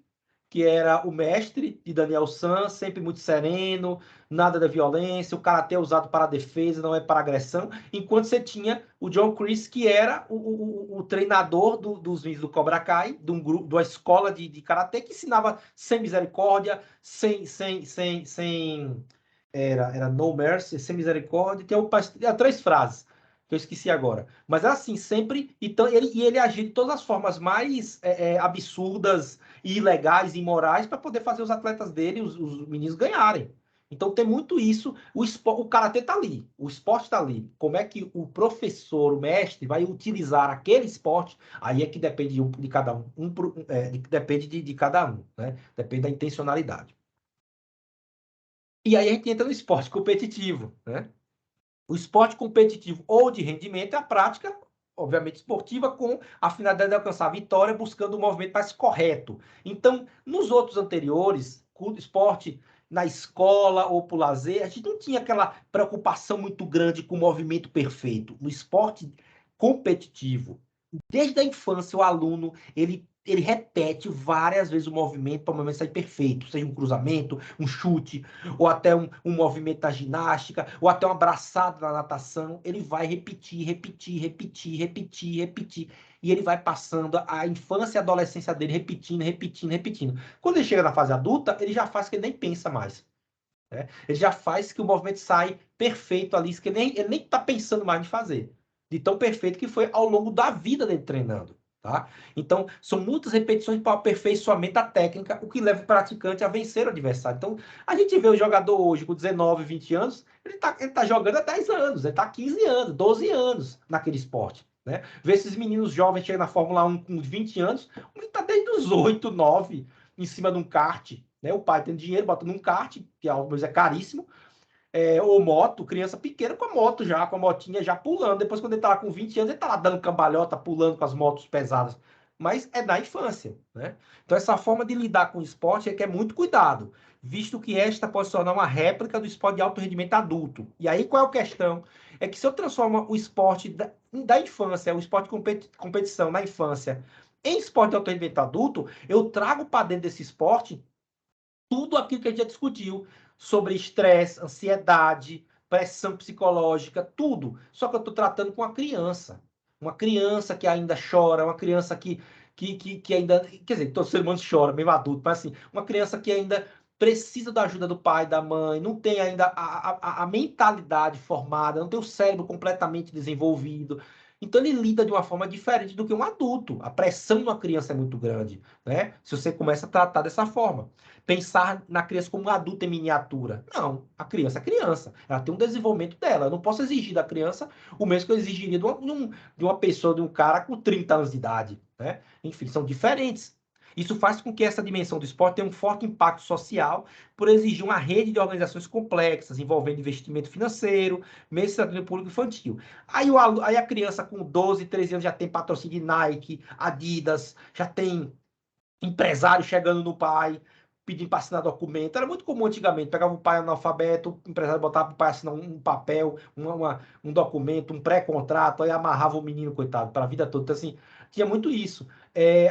que era o mestre de Daniel San, sempre muito sereno, nada da violência, o karatê é usado para a defesa, não é para agressão, enquanto você tinha o John Chris, que era o treinador dos vídeos do Cobra Kai, de uma escola de karatê que ensinava sem misericórdia, era no mercy, sem misericórdia, tinha 3 frases que eu esqueci agora. Mas assim, sempre... Então, ele agia de todas as formas mais absurdas, ilegais e imorais para poder fazer os atletas dele, os meninos, ganharem. Então, tem muito isso. O karatê está ali, o esporte está ali. Como é que o professor, o mestre, vai utilizar aquele esporte? Aí é que depende de cada um. Depende de cada um, né? Depende da intencionalidade. E aí a gente entra no esporte competitivo, né? O esporte competitivo ou de rendimento é a prática, obviamente, esportiva, com a finalidade de alcançar a vitória, buscando um movimento mais correto. Então, nos outros anteriores, com o esporte na escola ou por lazer, a gente não tinha aquela preocupação muito grande com o movimento perfeito. No esporte competitivo, desde a infância, o aluno, ele repete várias vezes o movimento para o movimento sair perfeito, seja um cruzamento, um chute, ou até um movimento da ginástica, ou até um abraçado na natação. Ele vai repetir, repetir, repetir, repetir, repetir. E ele vai passando a infância e a adolescência dele repetindo, repetindo, repetindo. Quando ele chega na fase adulta, ele já faz que ele nem pensa mais. Né? Ele já faz que o movimento sai perfeito ali, que ele nem está pensando mais em fazer. De tão perfeito que foi ao longo da vida dele treinando. Tá? Então, são muitas repetições para o aperfeiçoamento da técnica, o que leva o praticante a vencer o adversário. Então, a gente vê o jogador hoje com 19, 20 anos, ele tá jogando há 10 anos, ele está há 15 anos, 12 anos naquele esporte. Né? Vê esses meninos jovens chegando na Fórmula 1 com 20 anos, ele está desde os 8, 9, em cima de um kart. Né? O pai tem dinheiro, bota num kart, que é caríssimo, ou moto, criança pequena com a moto já, com a motinha já pulando. Depois, quando ele tá lá com 20 anos, ele tá lá dando cambalhota, pulando com as motos pesadas. Mas é na infância, né? Então, essa forma de lidar com o esporte requer muito cuidado, visto que esta pode se tornar uma réplica do esporte de alto rendimento adulto. E aí, qual é a questão? É que se eu transformo o esporte da infância, o esporte de competição na infância, em esporte de alto rendimento adulto, eu trago para dentro desse esporte tudo aquilo que a gente já discutiu sobre estresse, ansiedade, pressão psicológica, tudo. Só que eu estou tratando com uma criança que ainda chora, uma criança que ainda, quer dizer, todo ser humano chora, mesmo adulto, mas assim, uma criança que ainda precisa da ajuda do pai, da mãe, não tem ainda a mentalidade formada, não tem o cérebro completamente desenvolvido. Então ele lida de uma forma diferente do que um adulto. A pressão numa criança é muito grande, né? Se você começa a tratar dessa forma. Pensar na criança como um adulto em miniatura. Não, a criança é criança. Ela tem um desenvolvimento dela. Eu não posso exigir da criança o mesmo que eu exigiria de uma pessoa, de um cara com 30 anos de idade, né? Enfim, são diferentes. Isso faz com que essa dimensão do esporte tenha um forte impacto social por exigir uma rede de organizações complexas, envolvendo investimento financeiro, meio de cidadania público infantil. Aí a criança com 12, 13 anos já tem patrocínio de Nike, Adidas, já tem empresário chegando no pai, pedindo para assinar documento. Era muito comum antigamente. Pegava o pai analfabeto, o empresário botava para o pai assinar um papel, um documento, um pré-contrato, aí amarrava o menino, coitado, para a vida toda. Então, assim, tinha muito isso.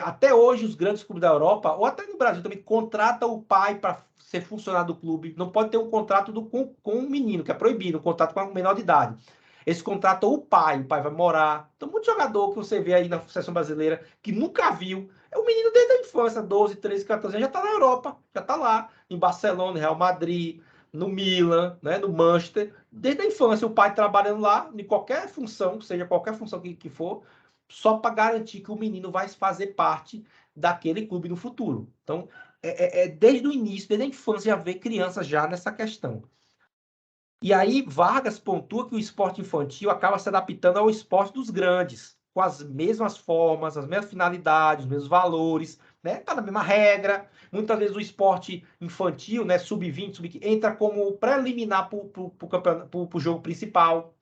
Até hoje, os grandes clubes da Europa, ou até no Brasil também, contratam o pai para ser funcionário do clube. Não pode ter um contrato com um menino, que é proibido, um contrato com um menor de idade. Esse contrato o pai vai morar. Então, muito jogador que você vê aí na seleção brasileira que nunca viu. É o menino desde a infância, 12, 13, 14 anos, já está na Europa, já está lá, em Barcelona, Real Madrid, no Milan, né, no Manchester. Desde a infância, o pai trabalhando lá, em qualquer função, seja qualquer função que for, só para garantir que o menino vai fazer parte daquele clube no futuro. Então, desde o início, desde a infância, já vê crianças já nessa questão. E aí, Vargas pontua que o esporte infantil acaba se adaptando ao esporte dos grandes, com as mesmas formas, as mesmas finalidades, os mesmos valores, né? Tá na mesma regra. Muitas vezes o esporte infantil, né, sub-20, sub-15, entra como preliminar para o jogo principal.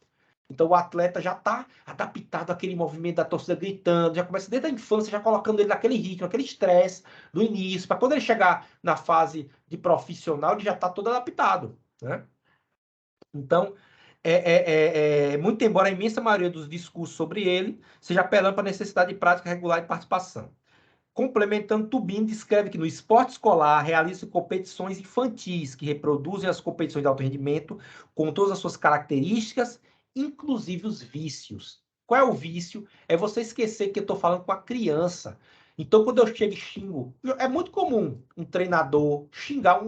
Então o atleta já está adaptado àquele movimento da torcida gritando, já começa desde a infância, já colocando ele naquele ritmo, aquele estresse do início, para quando ele chegar na fase de profissional, ele já está todo adaptado, né? Então, muito embora a imensa maioria dos discursos sobre ele seja apelando para a necessidade de prática regular e participação. Complementando, Tubin descreve que no esporte escolar realizam competições infantis que reproduzem as competições de alto rendimento com todas as suas características, inclusive os vícios. Qual é o vício? É você esquecer que eu estou falando com a criança. Então, quando eu chego e xingo, é muito comum um treinador xingar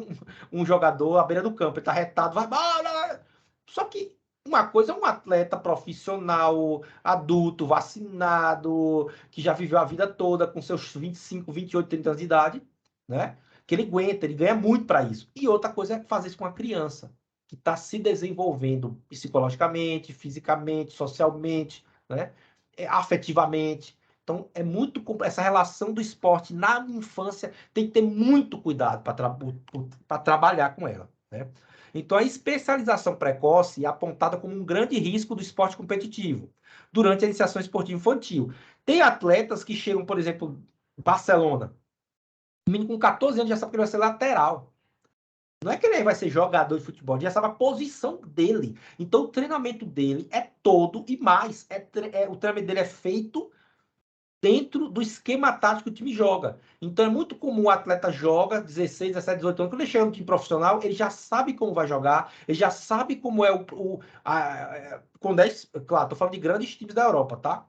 um jogador à beira do campo. Ele está retado, vai embora. Só que uma coisa é um atleta profissional, adulto, vacinado, que já viveu a vida toda com seus 25, 28, 30 anos de idade, né? Que ele aguenta, ele ganha muito para isso. E outra coisa é fazer isso com a criança, que está se desenvolvendo psicologicamente, fisicamente, socialmente, né? Afetivamente. Então, é muito essa relação do esporte na infância tem que ter muito cuidado para trabalhar com ela, né? Então, a especialização precoce é apontada como um grande risco do esporte competitivo durante a iniciação esportiva infantil. Tem atletas que chegam, por exemplo, Barcelona. O menino com 14 anos já sabe que ele vai ser lateral. Não é que ele vai ser jogador de futebol, ele já sabe a posição dele. Então, o treinamento dele é todo e mais. O treinamento dele é feito dentro do esquema tático que o time joga. Então é muito comum o atleta joga 16, 17, 18 anos, quando ele chega no time profissional, ele já sabe como vai jogar, ele já sabe como é quando é, claro, estou falando de grandes times da Europa, tá?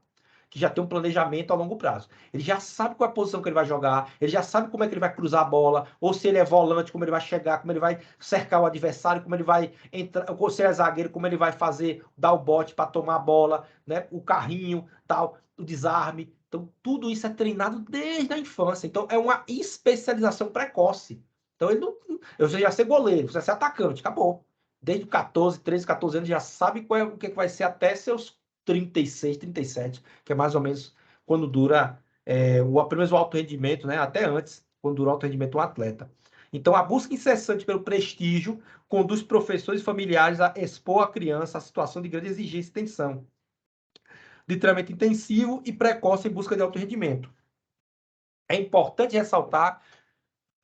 Que já tem um planejamento a longo prazo. Ele já sabe qual é a posição que ele vai jogar, ele já sabe como é que ele vai cruzar a bola, ou se ele é volante, como ele vai chegar, como ele vai cercar o adversário, como ele vai entrar, ou se ele é zagueiro, como ele vai fazer, dar o bote para tomar a bola, né? O carrinho, tal, o desarme. Então, tudo isso é treinado desde a infância. Então, é uma especialização precoce. Então, ele não. Eu já sei goleiro, você já sei atacante, acabou. Desde 14, 13, 14 anos, já sabe o que vai ser até seus 36, 37, que é mais ou menos quando dura pelo menos o alto rendimento, né? Até antes, quando dura o alto rendimento do atleta. Então, a busca incessante pelo prestígio conduz professores e familiares a expor a criança a situação de grande exigência e tensão, de treinamento intensivo e precoce em busca de alto rendimento. É importante ressaltar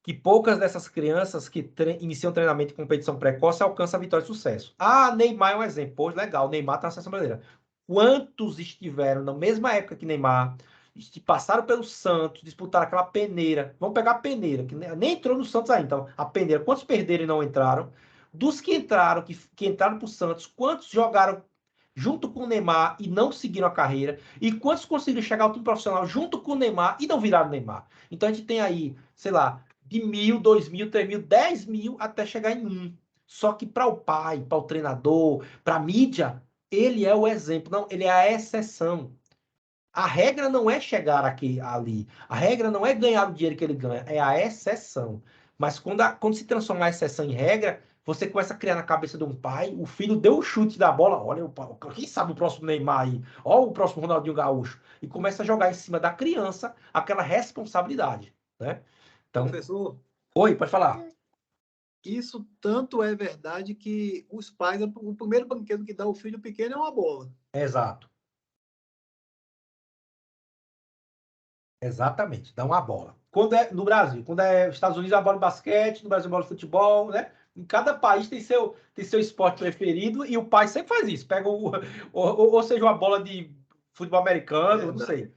que poucas dessas crianças que iniciam treinamento de competição precoce alcançam a vitória e sucesso. Neymar é um exemplo. Pô, legal, Neymar está na seleção brasileira. Quantos estiveram na mesma época que Neymar, passaram pelo Santos, disputaram aquela peneira. Vamos pegar a peneira, que nem entrou no Santos ainda. Então, a peneira, quantos perderam e não entraram? Dos que entraram, que entraram para o Santos, quantos jogaram junto com o Neymar e não seguiram a carreira? E quantos conseguiram chegar ao time profissional junto com o Neymar e não viraram Neymar? Então, a gente tem aí, sei lá, de 1.000, 2.000, 3.000, 10.000 até chegar em 1. Só que para o pai, para o treinador, para a mídia, ele é o exemplo. Não, ele é a exceção. A regra não é chegar ali. A regra não é ganhar o dinheiro que ele ganha. É a exceção. Mas quando se transformar a exceção em regra, você começa a criar na cabeça de um pai, o filho deu o chute da bola, olha, quem sabe o próximo Neymar aí, olha o próximo Ronaldinho Gaúcho, e começa a jogar em cima da criança aquela responsabilidade, né? Então, Professor, oi, pode falar. isso tanto é verdade que os pais, o primeiro brinquedo que dá ao filho pequeno é uma bola. Exato. Exatamente, dá uma bola. Quando é no Brasil, quando é nos Estados Unidos, é a bola de basquete, no Brasil, é a bola de futebol, né? Em cada país tem seu esporte preferido e o pai sempre faz isso. Pega ou seja, uma bola de futebol americano, não sei.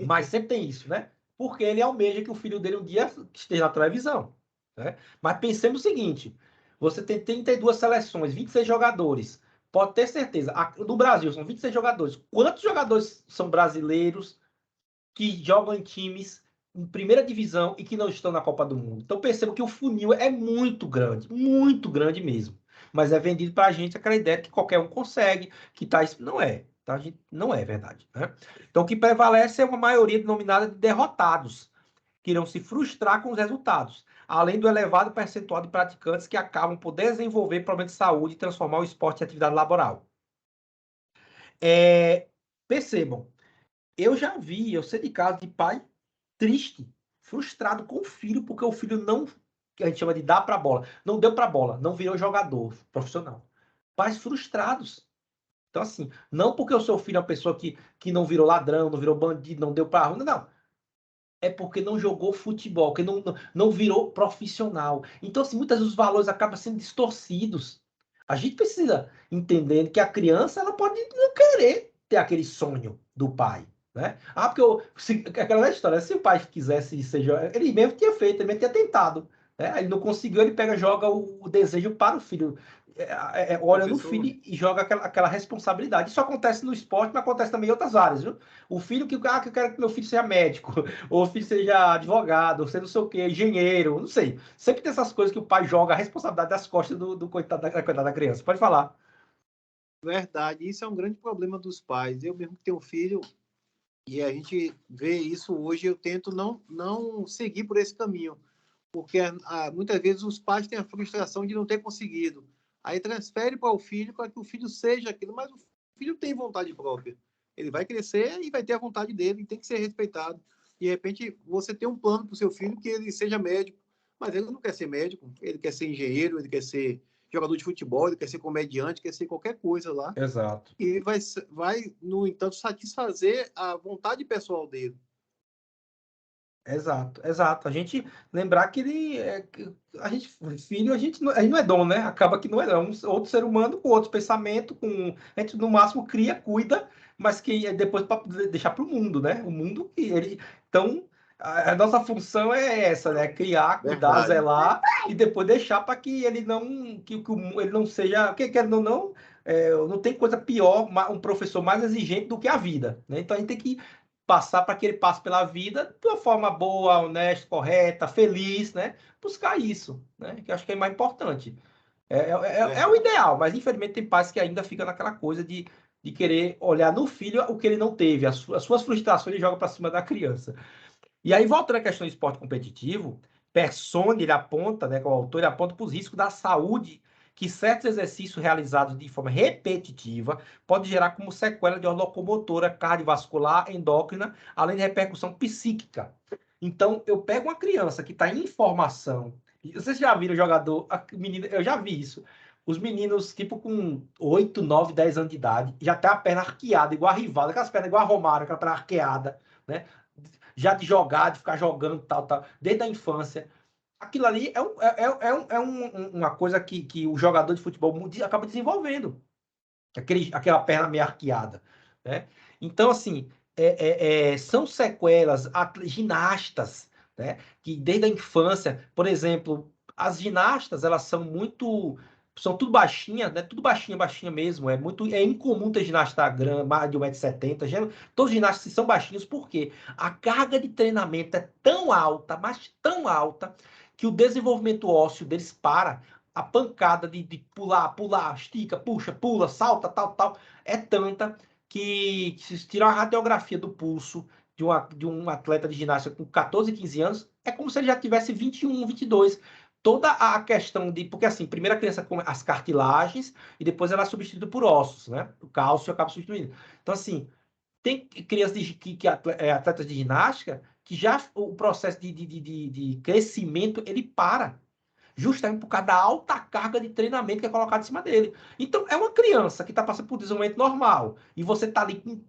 Mas sempre tem isso, né? Porque ele almeja que o filho dele um dia esteja na televisão, né? Mas pensemos o seguinte, você tem 32 seleções, 26 jogadores. Pode ter certeza, no Brasil são 26 jogadores. Quantos jogadores são brasileiros que jogam em times em primeira divisão e que não estão na Copa do Mundo? Então percebo que o funil é muito grande mesmo. Mas é vendido para a gente aquela ideia que qualquer um consegue, que tá, não é, tá? Não é verdade, né? Então o que prevalece é uma maioria denominada de derrotados, que irão se frustrar com os resultados, além do elevado percentual de praticantes que acabam por desenvolver problemas de saúde e transformar o esporte em atividade laboral. Percebam, eu sei de caso de pai triste, frustrado com o filho, porque o filho não, que a gente chama de dar para a bola, não deu para a bola, não virou jogador profissional. Pais frustrados. Então, assim, não porque o seu filho é uma pessoa que não virou ladrão, não virou bandido, não deu para a rua, não. É porque não jogou futebol, que não virou profissional. Então, assim, muitas vezes os valores acabam sendo distorcidos. A gente precisa entender que a criança ela pode não querer ter aquele sonho do pai, né? Porque aquela história, se o pai quisesse ser, ele mesmo tinha feito, ele mesmo tinha tentado, né? Ele não conseguiu, ele joga o desejo para o filho. Olha no filho e joga aquela responsabilidade. Isso acontece no esporte, mas acontece também em outras áreas, viu? O filho que eu quero que meu filho seja médico, ou o filho seja advogado, ou seja não sei o quê, engenheiro, não sei. Sempre tem essas coisas que o pai joga a responsabilidade das costas do coitado da criança. Pode falar. Verdade, isso é um grande problema dos pais. Eu mesmo que tenho um filho, e a gente vê isso hoje, eu tento não seguir por esse caminho, porque muitas vezes os pais têm a frustração de não ter conseguido. Aí transfere para o filho para que o filho seja aquilo, mas o filho tem vontade própria. Ele vai crescer e vai ter a vontade dele, e tem que ser respeitado. De repente, você tem um plano para o seu filho que ele seja médico, mas ele não quer ser médico, ele quer ser engenheiro, ele quer ser jogador de futebol, ele quer ser comediante, quer ser qualquer coisa lá. Exato. E vai, no entanto, satisfazer a vontade pessoal dele. Exato, exato. A gente lembrar que filho, a gente não é dono, né? Acaba que não é, um outro ser humano com outro pensamento, a gente no máximo cria, cuida, mas que é depois para deixar para o mundo, né? O mundo que ele. Então, a nossa função é essa, né? Criar, cuidar, Verdade. zelar e depois deixar para que ele não, ele não seja, não tem coisa pior, um professor mais exigente do que a vida, né? Então a gente tem que passar para que ele passe pela vida de uma forma boa, honesta, correta, feliz, né? Buscar isso, né? Que eu acho que é mais importante. É o ideal, mas infelizmente tem pais que ainda ficam naquela coisa de querer olhar no filho o que ele não teve, as suas frustrações ele joga para cima da criança. E aí, voltando à questão do esporte competitivo, Persone, ele aponta, né, que o autor, ele aponta para os riscos da saúde que certos exercícios realizados de forma repetitiva podem gerar como sequela de ordem locomotora, cardiovascular, endócrina, além de repercussão psíquica. Então, eu pego uma criança que está em formação, vocês já viram o jogador, menina, eu já vi isso, os meninos, tipo, com 8, 9, 10 anos de idade, já tem a perna arqueada, igual a Rivaldo, aquelas pernas igual a Romário, aquela perna arqueada, né? Já de jogar, de ficar jogando, tal, desde a infância. Aquilo ali uma coisa que o jogador de futebol acaba desenvolvendo. Aquela perna meio arqueada, né? Então, assim, são sequelas, ginastas, né? Que desde a infância, por exemplo, as ginastas, elas são tudo baixinha, né? Tudo baixinha mesmo. É incomum ter ginasta mais de 1,70 m. Todos os ginastas são baixinhos, porque a carga de treinamento é tão alta, mas tão alta, que o desenvolvimento ósseo deles para. A pancada de pular, estica, puxa, pula, salta, tal, é tanta que se tirar uma radiografia do pulso de um atleta de ginástica com 14, 15 anos, é como se ele já tivesse 21, 22. Toda a questão de... Porque, assim, primeiro a criança com as cartilagens e depois ela é substituída por ossos, né? O cálcio acaba substituindo. Então, assim, tem crianças atletas de ginástica que já o processo de crescimento, ele para justamente por causa da alta carga de treinamento que é colocada em cima dele. Então, é uma criança que está passando por desenvolvimento normal, e você está ali com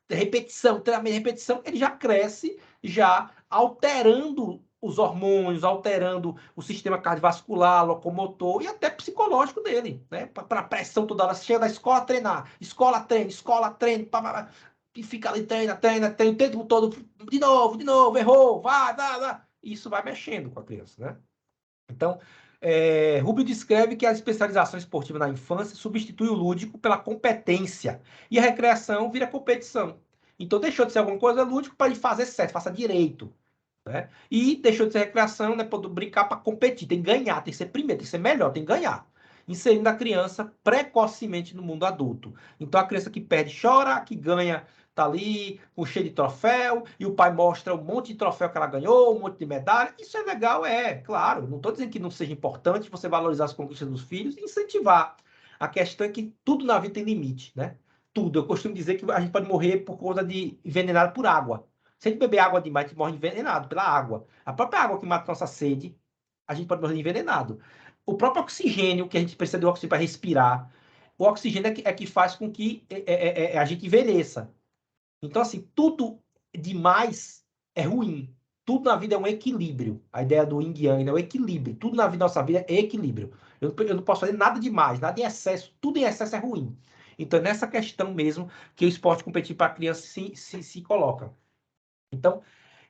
repetição, treinamento, repetição, ele já cresce, já alterando os hormônios, alterando o sistema cardiovascular, locomotor e até psicológico dele, né? Para a pressão toda hora. Você chega da escola a treinar, escola treina, pá, pá, pá, e fica ali, treina o tempo todo, de novo, errou, vai. Isso vai mexendo com a criança, né? Então, Rubio descreve que a especialização esportiva na infância substitui o lúdico pela competência e a recreação vira competição. Então, deixou de ser alguma coisa lúdica para ele fazer certo, faça direito. Né? E deixou de ser recreação, né, para brincar, para competir. Tem que ganhar, tem que ser primeiro, tem que ser melhor, tem que ganhar. Inserindo a criança precocemente no mundo adulto. Então, a criança que perde chora, que ganha tá ali com cheio de troféu, e o pai mostra um monte de troféu que ela ganhou, um monte de medalha. Isso é legal, claro. Não estou dizendo que não seja importante você valorizar as conquistas dos filhos e incentivar. A questão é que tudo na vida tem limite, né? Tudo. Eu costumo dizer que a gente pode morrer por conta de envenenado por água. Se a gente beber água demais, a gente morre envenenado pela água. A própria água que mata nossa sede, a gente pode morrer envenenado. O próprio oxigênio, que a gente precisa de oxigênio para respirar, o oxigênio é que faz com que a gente envelheça. Então, assim, tudo demais é ruim. Tudo na vida é um equilíbrio. A ideia do Yin Yang é o equilíbrio. Tudo na vida, nossa vida é equilíbrio. Eu não posso fazer nada demais, nada em excesso. Tudo em excesso é ruim. Então, é nessa questão mesmo que o esporte competitivo para a criança se coloca. Então,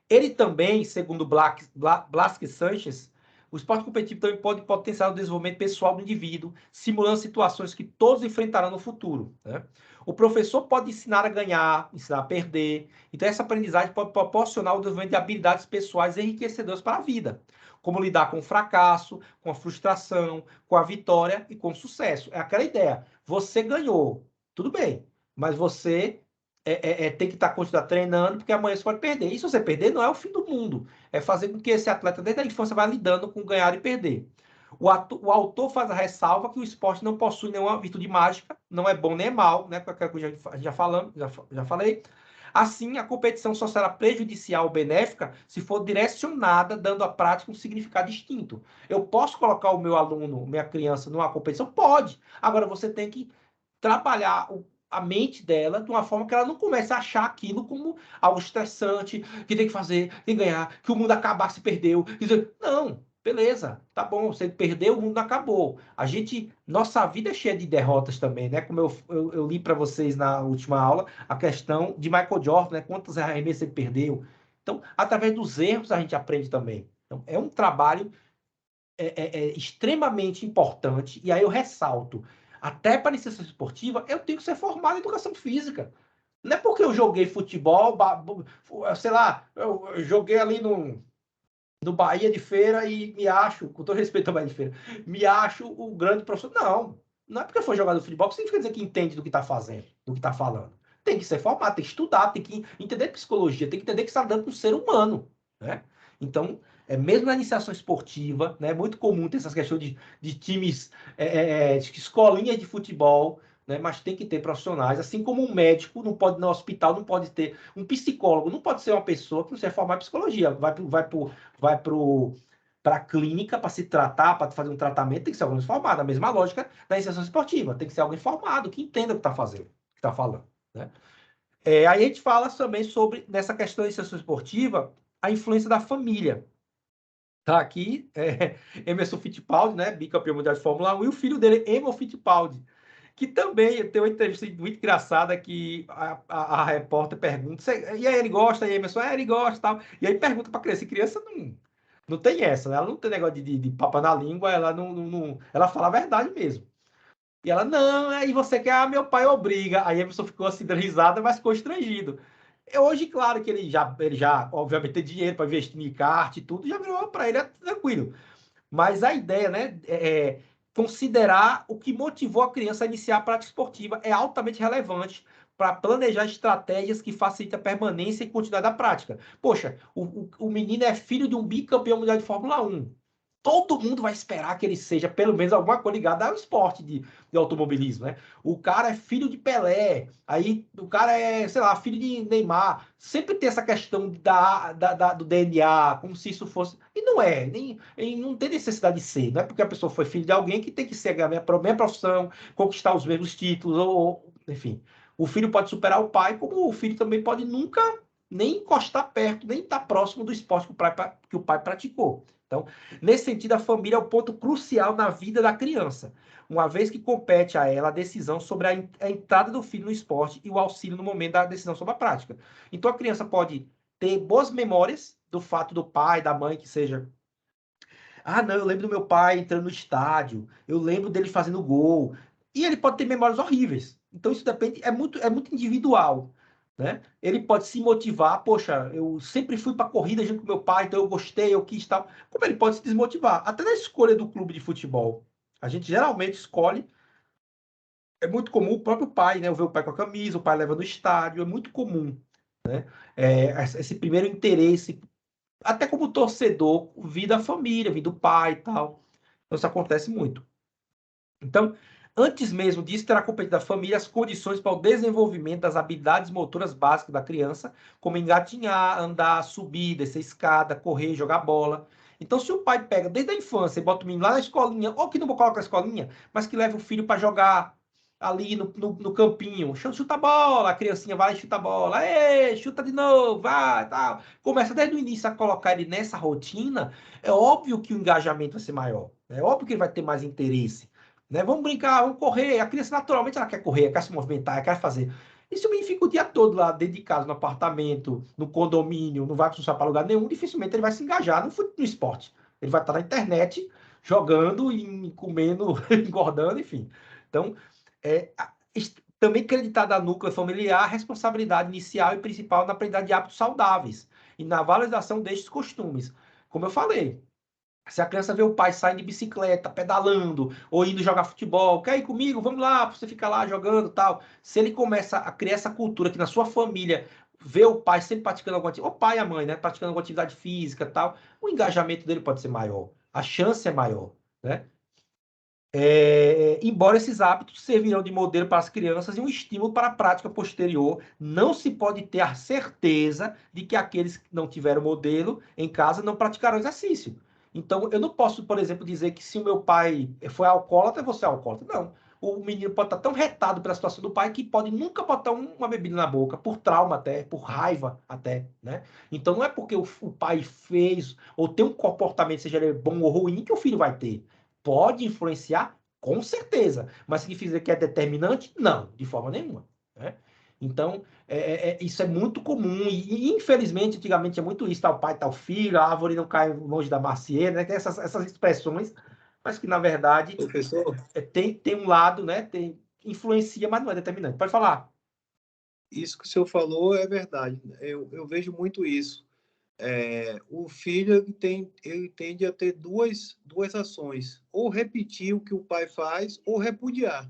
ele também, segundo Blasque Sanches, o esporte competitivo também pode potenciar o desenvolvimento pessoal do indivíduo, simulando situações que todos enfrentarão no futuro. Né? O professor pode ensinar a ganhar, ensinar a perder. Então, essa aprendizagem pode proporcionar o desenvolvimento de habilidades pessoais enriquecedoras para a vida, como lidar com o fracasso, com a frustração, com a vitória e com o sucesso. É aquela ideia. Você ganhou, tudo bem, mas você tem que continuar treinando, porque amanhã você pode perder. E se você perder, não é o fim do mundo. É fazer com que esse atleta, desde a infância, vá lidando com ganhar e perder. O autor faz a ressalva que o esporte não possui nenhuma virtude mágica, não é bom nem é mal, né? Porque já falei. Assim, a competição só será prejudicial ou benéfica se for direcionada, dando à prática um significado distinto. Eu posso colocar o meu aluno, minha criança, numa competição? Pode. Agora, você tem que trabalhar a mente dela de uma forma que ela não comece a achar aquilo como algo estressante, que tem que fazer, tem que ganhar, que o mundo acabar se perdeu. Não, beleza, tá bom, você perdeu, o mundo acabou. Nossa vida é cheia de derrotas também, né? Como eu li para vocês na última aula, a questão de Michael Jordan, né? Quantos arremessos ele perdeu. Então, através dos erros, a gente aprende também. Então, é um trabalho extremamente importante, e aí eu ressalto, até para a iniciação esportiva, eu tenho que ser formado em educação física. Não é porque eu joguei futebol, sei lá, eu joguei ali no Bahia de Feira e me acho, com todo respeito ao Bahia de Feira, me acho o grande professor. Não é porque foi jogador de futebol que significa dizer que entende do que está fazendo, do que está falando. Tem que ser formado, tem que estudar, tem que entender psicologia, tem que entender que está dando para um ser humano, né? Então, mesmo na iniciação esportiva, né, é muito comum ter essas questões de times, de escolinhas de futebol, né, mas tem que ter profissionais, assim como um médico não pode, no hospital, não pode ter um psicólogo, não pode ser uma pessoa que não seja formada em psicologia, vai para a clínica para se tratar, para fazer um tratamento, tem que ser alguém formado. A mesma lógica da iniciação esportiva, tem que ser alguém formado, que entenda o que está fazendo, o que está falando, né? Aí a gente fala também sobre, nessa questão da iniciação esportiva, a influência da família. Tá aqui, Emerson Fittipaldi, né, bicampeão mundial de Fórmula 1, e o filho dele, Emerson Fittipaldi, que também tem uma entrevista muito engraçada que a repórter pergunta, e aí ele gosta, e aí Emerson, ele gosta e tal, e aí pergunta para a criança, e criança não tem essa, né? Ela não tem negócio de papa na língua, ela ela fala a verdade mesmo. E ela, não, aí você quer, meu pai obriga. Aí a pessoa ficou assim, dando risada, mas constrangido. Hoje, claro que ele já obviamente, tem dinheiro para investir em kart e tudo, já virou para ele tranquilo. Mas a ideia, né, considerar o que motivou a criança a iniciar a prática esportiva é altamente relevante para planejar estratégias que facilitem a permanência e continuidade da prática. Poxa, o menino é filho de um bicampeão mundial de Fórmula 1. Todo mundo vai esperar que ele seja, pelo menos, alguma coisa ligada ao esporte de automobilismo, né? O cara é filho de Pelé, aí o cara é, sei lá, filho de Neymar. Sempre tem essa questão do DNA, como se isso fosse... E não é, não tem necessidade de ser. Não é porque a pessoa foi filho de alguém que tem que ser a minha profissão, conquistar os mesmos títulos, enfim. O filho pode superar o pai, como o filho também pode nunca nem encostar perto, nem estar próximo do esporte que o pai praticou. Então, nesse sentido, a família é o ponto crucial na vida da criança, uma vez que compete a ela a decisão sobre a entrada do filho no esporte e o auxílio no momento da decisão sobre a prática. Então, a criança pode ter boas memórias do fato do pai, da mãe, que seja. Ah, não, eu lembro do meu pai entrando no estádio, eu lembro dele fazendo gol. E ele pode ter memórias horríveis. Então, isso depende, é muito individual, né? Ele pode se motivar, poxa, eu sempre fui para corrida junto com meu pai, então eu gostei, eu quis tal. Como ele pode se desmotivar? Até na escolha do clube de futebol. A gente geralmente escolhe, é muito comum o próprio pai, né? Eu ver o pai com a camisa, o pai leva no estádio, é muito comum, né? Esse primeiro interesse, até como torcedor, vida a família, vida do pai e tal. Então, isso acontece muito. Então, antes mesmo disso, terá competido da família as condições para o desenvolvimento das habilidades motoras básicas da criança, como engatinhar, andar, subir, descer escada, correr, jogar bola. Então, se o pai pega desde a infância e bota o menino lá na escolinha, ou que não coloca na escolinha, mas que leva o filho para jogar ali no campinho, chuta a bola, a criancinha vai e chuta a bola, ei, chuta de novo, vai, tal. Começa desde o início a colocar ele nessa rotina, é óbvio que o engajamento vai ser maior, é óbvio que ele vai ter mais interesse. Né? Vamos brincar, vamos correr. A criança naturalmente ela quer correr, ela quer se movimentar, ela quer fazer. E se o menino fica o dia todo lá dentro de casa, no apartamento, no condomínio, não vai para lugar nenhum, dificilmente ele vai se engajar no esporte. Ele vai estar na internet jogando e comendo, engordando, enfim. Então, também acreditar da núcleo familiar a responsabilidade inicial e principal na aprendizagem de hábitos saudáveis e na valorização destes costumes. Como eu falei, se a criança vê o pai saindo de bicicleta, pedalando, ou indo jogar futebol, quer ir comigo? Vamos lá, você fica lá jogando tal. Se ele começa a criar essa cultura que na sua família vê o pai sempre praticando alguma atividade, o pai e a mãe, né, praticando alguma atividade física tal, o engajamento dele pode ser maior, a chance é maior, né? Embora esses hábitos servirão de modelo para as crianças e um estímulo para a prática posterior, não se pode ter a certeza de que aqueles que não tiveram modelo em casa não praticarão exercício. Então, eu não posso, por exemplo, dizer que se o meu pai foi alcoólatra, eu vou ser alcoólatra. Não. O menino pode estar tão retado pela situação do pai que pode nunca botar uma bebida na boca, por trauma até, por raiva até, né? Então, não é porque o pai fez ou tem um comportamento, seja ele bom ou ruim, que o filho vai ter. Pode influenciar, com certeza. Mas significa que é determinante? Não, de forma nenhuma. Né? Então, isso é muito comum. E, infelizmente, antigamente é muito isso. Tal pai, tal filho, a árvore não cai longe da macieira, né? Tem essas expressões, mas que, na verdade, Professor, tem um lado, né? Influencia, mas não é determinante. Pode falar. isso que o senhor falou é verdade. Eu vejo muito isso. O filho ele tende a ter duas ações: ou repetir o que o pai faz, ou repudiar.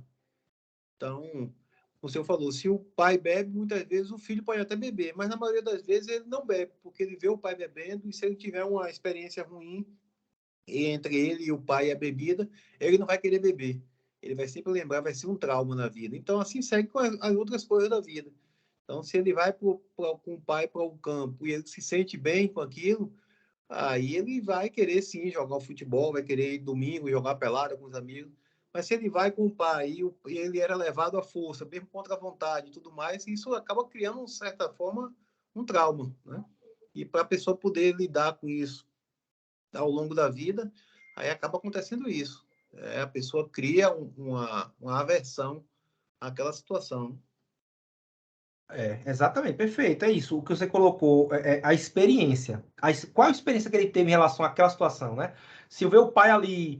Então, o senhor falou, se o pai bebe, muitas vezes o filho pode até beber, mas na maioria das vezes ele não bebe, porque ele vê o pai bebendo e se ele tiver uma experiência ruim entre ele e o pai e a bebida, ele não vai querer beber. Ele vai sempre lembrar, vai ser um trauma na vida. Então, assim segue com as outras coisas da vida. Então, se ele vai com o pai para o campo e ele se sente bem com aquilo, aí ele vai querer sim jogar o futebol, vai querer ir domingo jogar pelada com os amigos. Mas se ele vai com o pai e ele era levado à força, mesmo contra a vontade e tudo mais, isso acaba criando, de certa forma, um trauma, né? E para a pessoa poder lidar com isso ao longo da vida, aí acaba acontecendo isso. A pessoa cria uma aversão àquela situação. Exatamente, perfeito. É isso. O que você colocou é a experiência. Qual a experiência que ele teve em relação àquela situação, né? Se eu ver o pai ali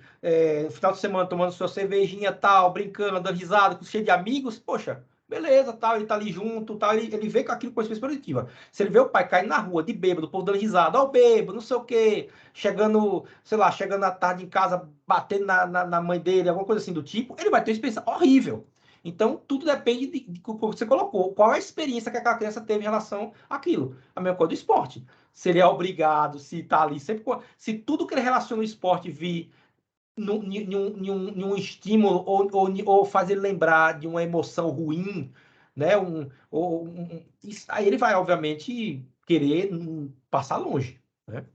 no final de semana tomando sua cervejinha, tal, brincando, dando risada, cheio de amigos, poxa, beleza, tal, ele tá ali junto, tal, ele vê com aquilo com experiência positiva. Se ele vê o pai cair na rua de bêbado, o povo dando risada, ó, bêbado, não sei o quê, chegando, sei lá, chegando à tarde em casa, batendo na mãe dele, alguma coisa assim do tipo, ele vai ter uma experiência horrível. Então, tudo depende de como você colocou. Qual é a experiência que aquela criança teve em relação àquilo? A mesma coisa do esporte. Se ele é obrigado, se está ali sempre... Se tudo que ele relaciona ao esporte vir num estímulo ou fazer ele lembrar de uma emoção ruim, né? Aí ele vai, obviamente, querer passar longe, né?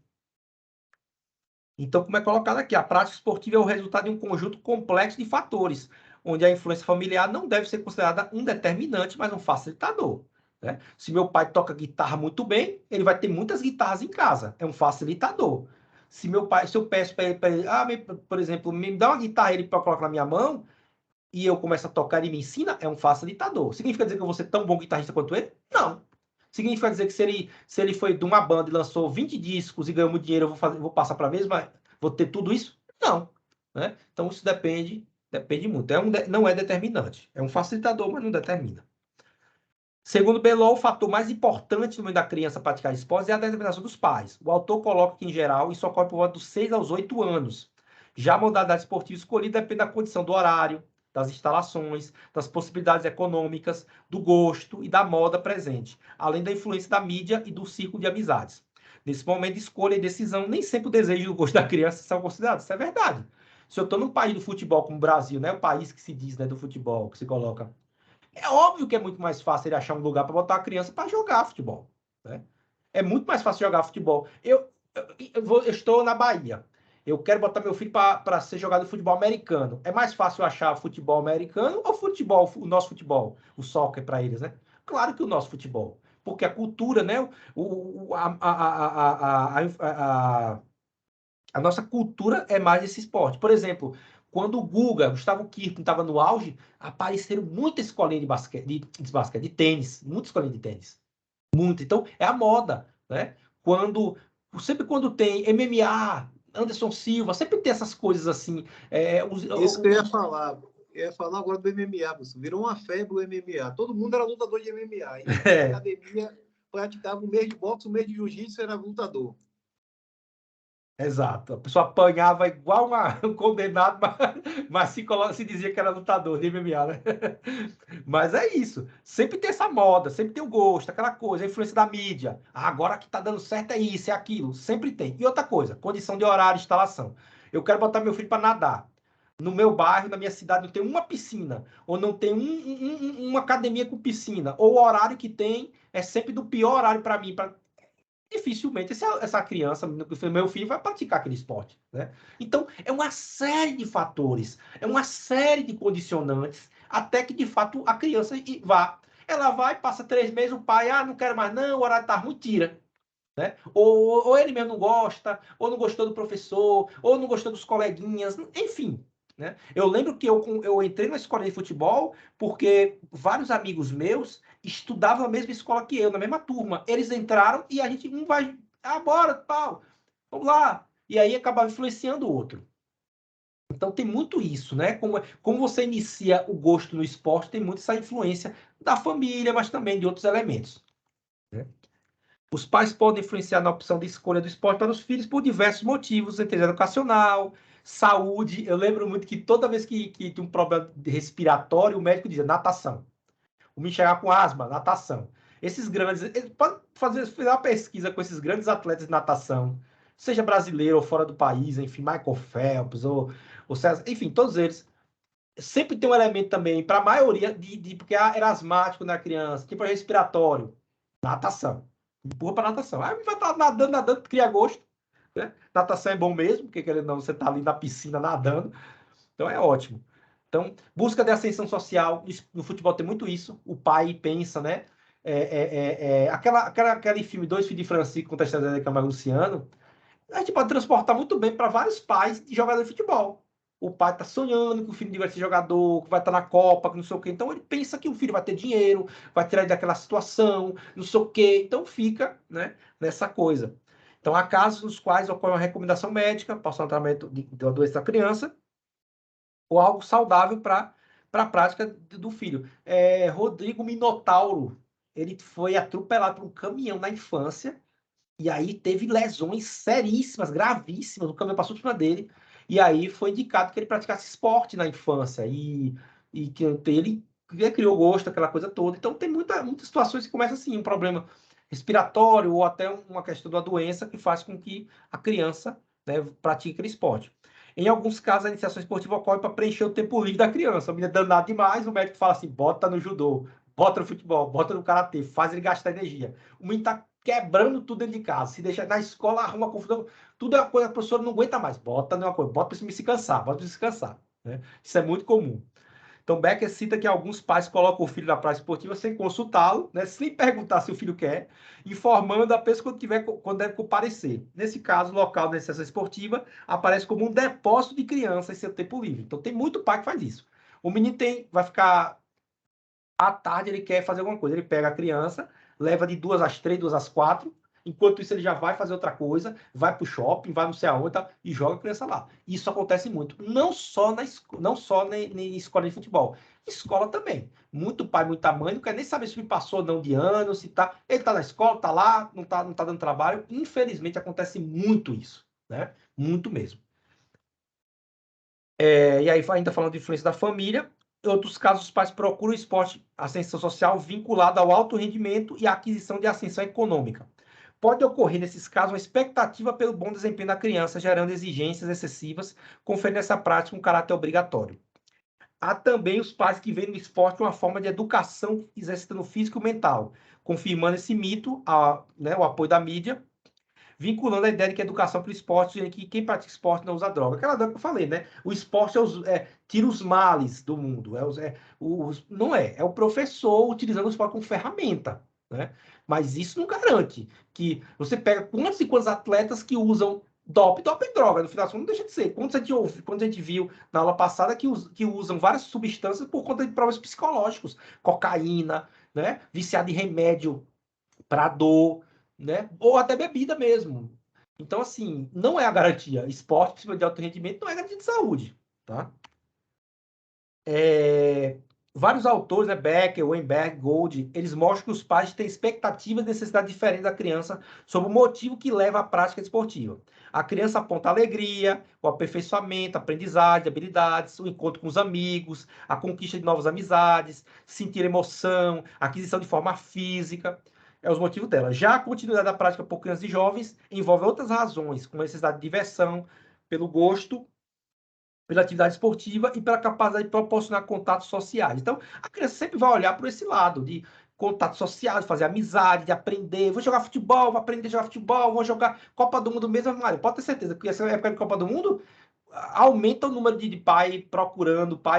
Então, como é colocado aqui, a prática esportiva é o resultado de um conjunto complexo de fatores. onde a influência familiar não deve ser considerada um determinante, mas um facilitador. Né? Se meu pai toca guitarra muito bem, ele vai ter muitas guitarras em casa. É um facilitador. Se eu peço para ele, por exemplo, me dá uma guitarra ele para colocar na minha mão e eu começo a tocar e me ensina, é um facilitador. Significa dizer que eu vou ser tão bom guitarrista quanto ele? Não. Significa dizer que se ele foi de uma banda e lançou 20 discos e ganhou muito dinheiro, vou passar para a mesma, vou ter tudo isso? Não. Né? Então isso depende muito. Não é determinante. É um facilitador, mas não determina. Segundo Belol, o fator mais importante no meio da criança praticar esportes é a determinação dos pais. O autor coloca que, em geral, isso ocorre por volta dos 6 aos 8 anos. Já a modalidade esportiva escolhida depende da condição do horário, das instalações, das possibilidades econômicas, do gosto e da moda presente, além da influência da mídia e do círculo de amizades. Nesse momento de escolha e decisão, nem sempre o desejo e o gosto da criança são considerados. Isso é verdade. Se eu estou num país do futebol como o Brasil, né, o país que se diz, né, do futebol, que se coloca, é óbvio que é muito mais fácil ele achar um lugar para botar a criança para jogar futebol. Né? É muito mais fácil jogar futebol. Eu estou na Bahia. Eu quero botar meu filho para ser jogador de futebol americano. É mais fácil achar futebol americano ou o nosso futebol, o soccer para eles, né? Claro que o nosso futebol. Porque a cultura, né? A nossa cultura é mais esse esporte. Por exemplo, quando o Gustavo Kirten estava no auge, apareceram muitas escolinhas de tênis, muitas escolinhas de tênis. Muito. Então, é a moda, né? Sempre quando tem MMA, Anderson Silva, sempre tem essas coisas assim. Isso que eu ia falar. Eu ia falar agora do MMA, você virou uma febre o MMA. Todo mundo era lutador de MMA. E na academia praticava um mês de boxe, um mês de jiu-jitsu, era lutador. Exato. A pessoa apanhava igual um condenado, mas se dizia que era lutador de MMA, né? Mas é isso. Sempre tem essa moda, sempre tem o gosto, aquela coisa, a influência da mídia. Agora que tá dando certo é isso, é aquilo. Sempre tem. E outra coisa, condição de horário, instalação. Eu quero botar meu filho para nadar. No meu bairro, na minha cidade, não tem uma piscina, ou não tem uma academia com piscina, ou o horário que tem é sempre do pior horário para mim, dificilmente essa criança, meu filho, vai praticar aquele esporte. Né? Então, é uma série de fatores, é uma série de condicionantes, até que, de fato, a criança vá. Ela vai, passa 3 meses, o pai, não quero mais não, o horário tá ruim, tira. Né? Ou ele mesmo não gosta, ou não gostou do professor, ou não gostou dos coleguinhas, enfim. Né? Eu lembro que eu entrei na escola de futebol porque vários amigos meus estudavam na mesma escola que eu, na mesma turma. Eles entraram e a gente, vai, bora, pau, vamos lá. E aí acabava influenciando o outro. Então tem muito isso, né? Como você inicia o gosto no esporte, tem muito essa influência da família, mas também de outros elementos. Né? Os pais podem influenciar na opção de escolha do esporte para os filhos por diversos motivos, entre educacional, saúde. Eu lembro muito que toda vez que tinha um problema respiratório, o médico dizia natação. O menino chegava com asma, natação. Esses grandes... Pode fazer uma pesquisa com esses grandes atletas de natação, seja brasileiro ou fora do país, enfim, Michael Phelps, ou César, enfim, todos eles. Sempre tem um elemento também, para a maioria, porque era asmático na criança, tipo respiratório, natação. Empurra para natação. Aí vai estar nadando, cria gosto. Né? Natação é bom mesmo, porque querendo ou não, você está ali na piscina nadando. Então é ótimo. Então, busca de ascensão social. No futebol tem muito isso. O pai pensa, né? Aquele filme Dois Filhos de Francisco contra a Estrela da Camargo Luciano, a gente pode transportar muito bem para vários pais de jogador de futebol. O pai está sonhando que o filho vai ser jogador, que vai estar na Copa, que não sei o quê. Então ele pensa que o filho vai ter dinheiro, vai tirar ele daquela situação, não sei o quê. Então fica, né, nessa coisa. Então há casos nos quais ocorre uma recomendação médica para o tratamento de uma doença da criança ou algo saudável para a prática do filho. Rodrigo Minotauro, ele foi atropelado por um caminhão na infância e aí teve lesões seríssimas, gravíssimas, o caminhão passou por cima dele, e aí foi indicado que ele praticasse esporte na infância, e que ele criou gosto, aquela coisa toda. Então tem muitas situações que começam assim, um problema respiratório, ou até uma questão da doença que faz com que a criança, né, pratique aquele esporte. Em alguns casos, a iniciação esportiva ocorre para preencher o tempo livre da criança. A menina é danada demais, o médico fala assim, bota no judô, bota no futebol, bota no karatê, faz ele gastar energia. O menino está quebrando tudo dentro de casa. Se deixar na escola, arruma confusão. Tudo é uma coisa que a professora não aguenta mais. Bota numa coisa, bota para se cansar, bota para se cansar. Né? Isso é muito comum. Então, Becker cita que alguns pais colocam o filho na prática esportiva sem consultá-lo, né, sem perguntar se o filho quer, informando apenas quando deve comparecer. Nesse caso, o local da iniciação esportiva aparece como um depósito de criança em seu tempo livre. Então, tem muito pai que faz isso. O menino vai ficar à tarde, ele quer fazer alguma coisa. Ele pega a criança, leva de 2 às 3, 2 às 4. Enquanto isso, ele já vai fazer outra coisa, vai para o shopping, vai não sei aonde e joga a criança lá. Isso acontece muito. Não só na escola de futebol. Escola também. Muito pai, muita mãe, não quer nem saber se ele passou ou não de ano, se tá. Ele está na escola, está lá, não tá dando trabalho. Infelizmente, acontece muito isso. Né? Muito mesmo. E aí, ainda falando de influência da família, em outros casos, os pais procuram o esporte, ascensão social vinculado ao alto rendimento e à aquisição de ascensão econômica. Pode ocorrer, nesses casos, uma expectativa pelo bom desempenho da criança, gerando exigências excessivas, conferindo essa prática um caráter obrigatório. Há também os pais que veem no esporte uma forma de educação exercitando físico e mental, confirmando esse mito, o apoio da mídia, vinculando a ideia de que a educação para o esporte, que quem pratica esporte não usa droga. Aquela droga que eu falei, né? O esporte tira os males do mundo. Não é. É o professor utilizando o esporte como ferramenta, né? Mas isso não garante que você pega quantos e quantos atletas que usam doping e droga. No final, não deixa de ser. Quando a gente viu na aula passada que usam várias substâncias por conta de problemas psicológicos. Cocaína, né? Viciado em remédio para dor, né? Ou até bebida mesmo. Então, assim, não é a garantia. Esporte, principalmente de alto rendimento, não é garantia de saúde, tá? Vários autores, né, Becker, Weinberg, Gold, eles mostram que os pais têm expectativas e necessidades diferentes da criança sobre o motivo que leva à prática esportiva. A criança aponta a alegria, o aperfeiçoamento, a aprendizagem, habilidades, o encontro com os amigos, a conquista de novas amizades, sentir emoção, a aquisição de forma física. É os motivos dela. Já a continuidade da prática por crianças e jovens envolve outras razões, como a necessidade de diversão, pelo gosto, pela atividade esportiva e pela capacidade de proporcionar contatos sociais. Então, a criança sempre vai olhar por esse lado de contato social, de fazer amizade, de aprender. Vou jogar futebol, vou aprender a jogar futebol, vou jogar Copa do Mundo mesmo. Mário, pode ter certeza que essa época de Copa do Mundo aumenta o número de pai,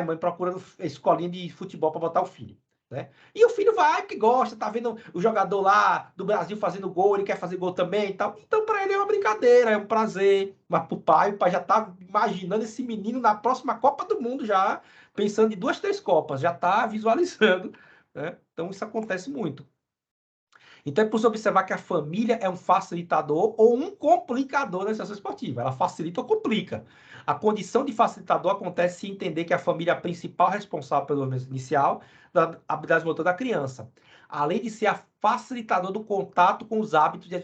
mãe procurando escolinha de futebol para botar o filho. Né? E o filho vai porque gosta, tá vendo o jogador lá do Brasil fazendo gol, ele quer fazer gol também e tal. Então, para ele é uma brincadeira, é um prazer. Mas para o pai já tá imaginando esse menino na próxima Copa do Mundo, já pensando em 2, 3 Copas, já tá visualizando. Né? Então, isso acontece muito. Então, é possível observar que a família é um facilitador ou um complicador da iniciação esportiva. Ela facilita ou complica. A condição de facilitador acontece se entender que a família é a principal responsável pelo desenvolvimento inicial da habilidade motora da criança, além de ser a facilitador do contato com os hábitos de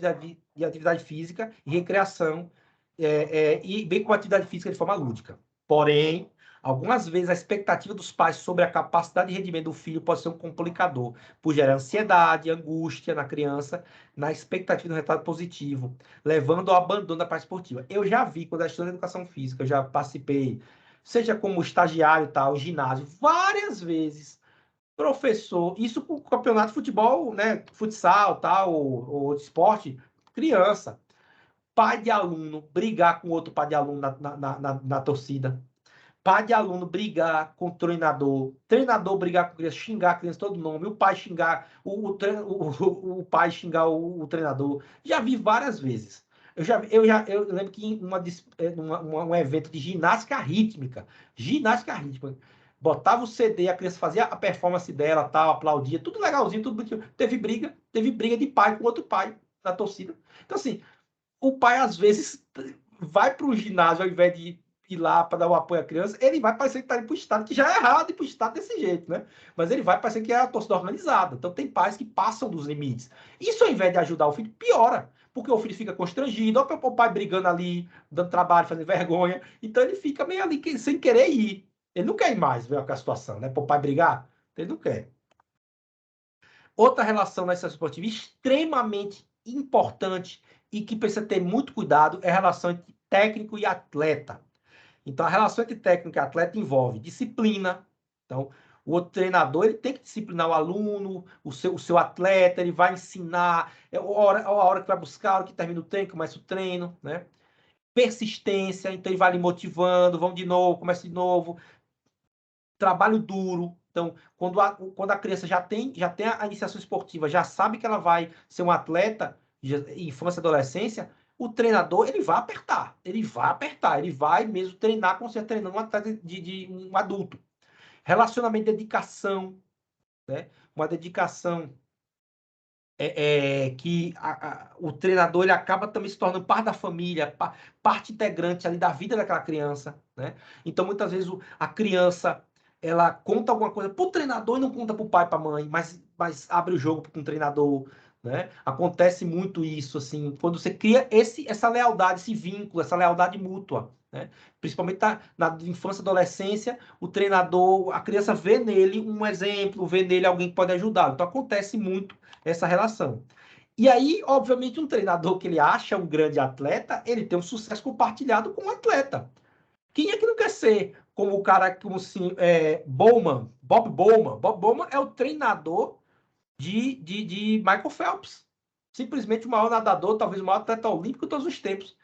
atividade física e recreação, e bem como atividade física de forma lúdica. Porém, algumas vezes a expectativa dos pais sobre a capacidade de rendimento do filho pode ser um complicador, por gerar ansiedade, angústia na criança, na expectativa do resultado positivo, levando ao abandono da prática esportiva. Eu já vi, quando eu estudei educação física, eu já participei, seja como estagiário e tal, em ginásio, várias vezes, professor, isso com o campeonato de futebol, né, futsal, tal, ou esporte, criança, pai de aluno brigar com outro pai de aluno na torcida, pai de aluno brigar com o treinador brigar com a criança, xingar a criança todo nome, o pai xingar o pai xingar o treinador. Já vi várias vezes. Eu lembro que em um evento de ginástica rítmica, botava o CD, a criança fazia a performance dela, tal, aplaudia, tudo legalzinho, tudo bonitinho. Teve briga de pai com outro pai na torcida. Então, assim, o pai, às vezes, vai para o ginásio ao invés de ir lá para dar o apoio à criança, ele vai parecer que está indo para o Estado, que já é errado ir para o Estado desse jeito, né? Mas ele vai parecer que é a torcida organizada. Então, tem pais que passam dos limites. Isso, ao invés de ajudar o filho, piora. Porque o filho fica constrangido, olha o pai brigando ali, dando trabalho, fazendo vergonha. Então, ele fica meio ali sem querer ir. Ele não quer ir mais ver a situação, né? Para o pai brigar, ele não quer. Outra relação na iniciação esportiva extremamente importante e que precisa ter muito cuidado é a relação entre técnico e atleta. Então, a relação entre técnico e atleta envolve disciplina. Então, o outro treinador ele tem que disciplinar o aluno, o seu atleta, ele vai ensinar a hora que vai buscar, a hora que termina o treino, começa o treino, né? Persistência, então ele vai ali motivando, vamos de novo, começa de novo. trabalho duro. Então, quando a criança já tem a iniciação esportiva, já sabe que ela vai ser um atleta, infância e adolescência, o treinador, ele vai apertar, ele vai mesmo treinar como se estivesse treinando um atleta de um adulto. Relacionamento, dedicação, né? Uma dedicação que o treinador ele acaba também se tornando parte da família, parte integrante ali da vida daquela criança, né? Então, muitas vezes, a criança ela conta alguma coisa para o treinador e não conta para o pai, para a mãe, mas abre o jogo para um treinador, né? Acontece muito isso, assim, quando você cria essa lealdade, esse vínculo, essa lealdade mútua, né? Principalmente na infância e adolescência, o treinador, a criança vê nele um exemplo, vê nele alguém que pode ajudar. Então, acontece muito essa relação. E aí, obviamente, um treinador que ele acha um grande atleta, ele tem um sucesso compartilhado com o atleta. Quem é que não quer ser como o cara, como assim, Bowman, Bob Bowman? Bob Bowman é o treinador de Michael Phelps. Simplesmente o maior nadador, talvez o maior atleta olímpico de todos os tempos.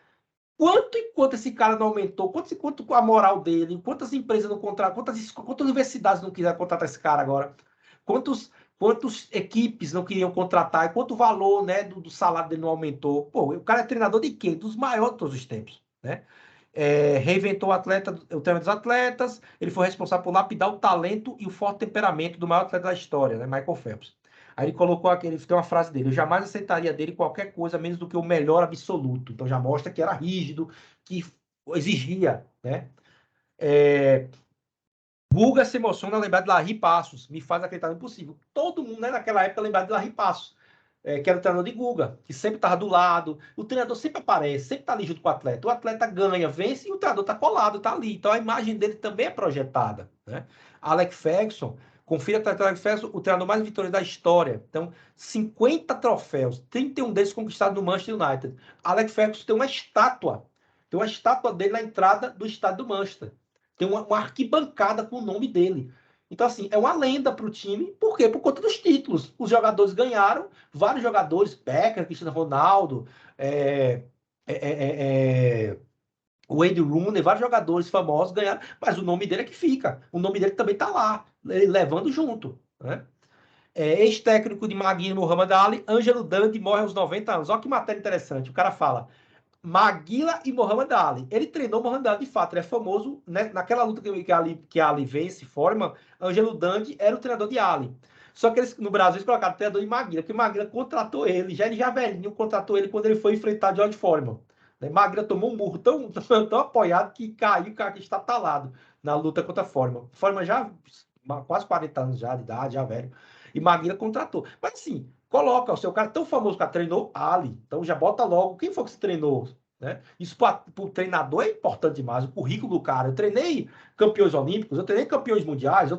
Quanto e quanto esse cara não aumentou, quanto a moral dele, quantas empresas não contratam, quantas universidades não quiseram contratar esse cara agora, quantas equipes não queriam contratar, e quanto valor, né, do salário dele não aumentou. Pô, o cara é treinador de quê? Dos maiores de todos os tempos, né? Reinventou o treino dos atletas, ele foi responsável por lapidar o talento e o forte temperamento do maior atleta da história, né, Michael Phelps. Aí ele colocou ele tem uma frase dele: eu jamais aceitaria dele qualquer coisa menos do que o melhor absoluto. Então já mostra que era rígido, que exigia, né? Guga se emociona ao lembrar de Larry Passos, me faz acreditar no impossível. Todo mundo, né, naquela época lembrava de Larry Passos, que era o treinador de Guga, que sempre estava do lado. O treinador sempre aparece, sempre está ali junto com o atleta. O atleta ganha, vence e o treinador está colado, está ali. Então a imagem dele também é projetada, né? Alex Ferguson, confira o Alex Ferguson, o treinador mais vitorioso da história. Então, 50 troféus, 31 deles conquistados no Manchester United. Alex Ferguson tem uma estátua dele na entrada do estádio do Manchester. Tem uma arquibancada com o nome dele. Então, assim, é uma lenda para o time. Por quê? Por conta dos títulos. Os jogadores ganharam, vários jogadores, Beckham, Cristiano Ronaldo, Wayne Rooney, vários jogadores famosos ganharam, mas o nome dele é que fica. O nome dele também está lá, ele levando junto, né? Ex-técnico de Maguila Muhammad Ali, Ângelo Dandi morre aos 90 anos. Olha que matéria interessante. O cara fala Maguila e Muhammad Ali. Ele treinou Muhammad Ali, de fato, ele é famoso, né? Naquela luta que Ali vence, Foreman, Ângelo Dandi era o treinador de Ali. Só que eles, no Brasil, eles colocaram o treinador de Maguila, porque Maguila contratou ele, ele já velhinho, contratou ele quando ele foi enfrentar George Foreman. Maguila tomou um murro tão apoiado que caiu, o cara que está talado na luta contra Foreman. Foreman já quase 40 anos já de idade, já velho. E Maguila contratou. Mas assim, coloca o seu cara tão famoso que treinou Ali. Então já bota logo quem foi que você treinou, né? Isso para o treinador é importante demais, o currículo do cara. Eu treinei campeões olímpicos, eu treinei campeões mundiais.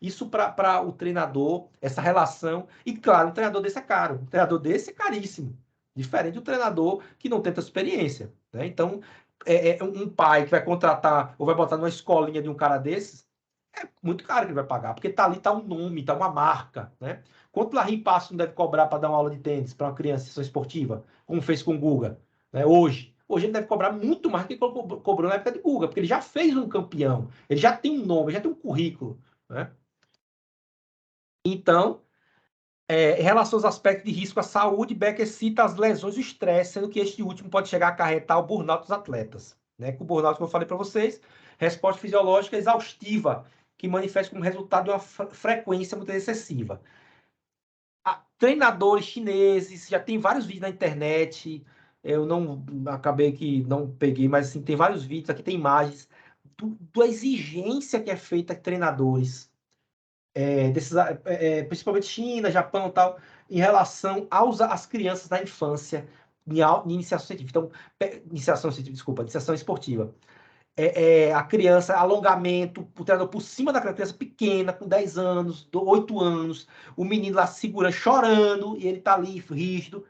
Isso para o treinador, essa relação. E claro, um treinador desse é caro. Um treinador desse é caríssimo. Diferente do treinador que não tem tanta experiência, né? Então, um pai que vai contratar ou vai botar numa escolinha de um cara desses, é muito caro que ele vai pagar, porque tá ali, tá um nome, tá uma marca, né? Quanto Larry Passos não deve cobrar para dar uma aula de tênis para uma criança esportiva, como fez com o Guga, né? Hoje ele deve cobrar muito mais do que cobrou na época de Guga, porque ele já fez um campeão, ele já tem um nome, já tem um currículo, né? Então, em relação aos aspectos de risco à saúde, Becker cita as lesões e o estresse, sendo que este último pode chegar a acarretar o burnout dos atletas, né? Com o burnout, como eu falei para vocês, resposta fisiológica exaustiva, que manifesta como resultado de uma frequência muito excessiva. Treinadores chineses, já tem vários vídeos na internet, eu não acabei que não peguei, mas assim, tem vários vídeos, aqui tem imagens da exigência que é feita a treinadores, principalmente China, Japão e tal, em relação às crianças da infância, em iniciação científica. Então, iniciação esportiva. A criança, alongamento, o treinador por cima da criança pequena, com 10 anos, 8 anos, o menino lá segura, chorando, e ele tá ali, rígido.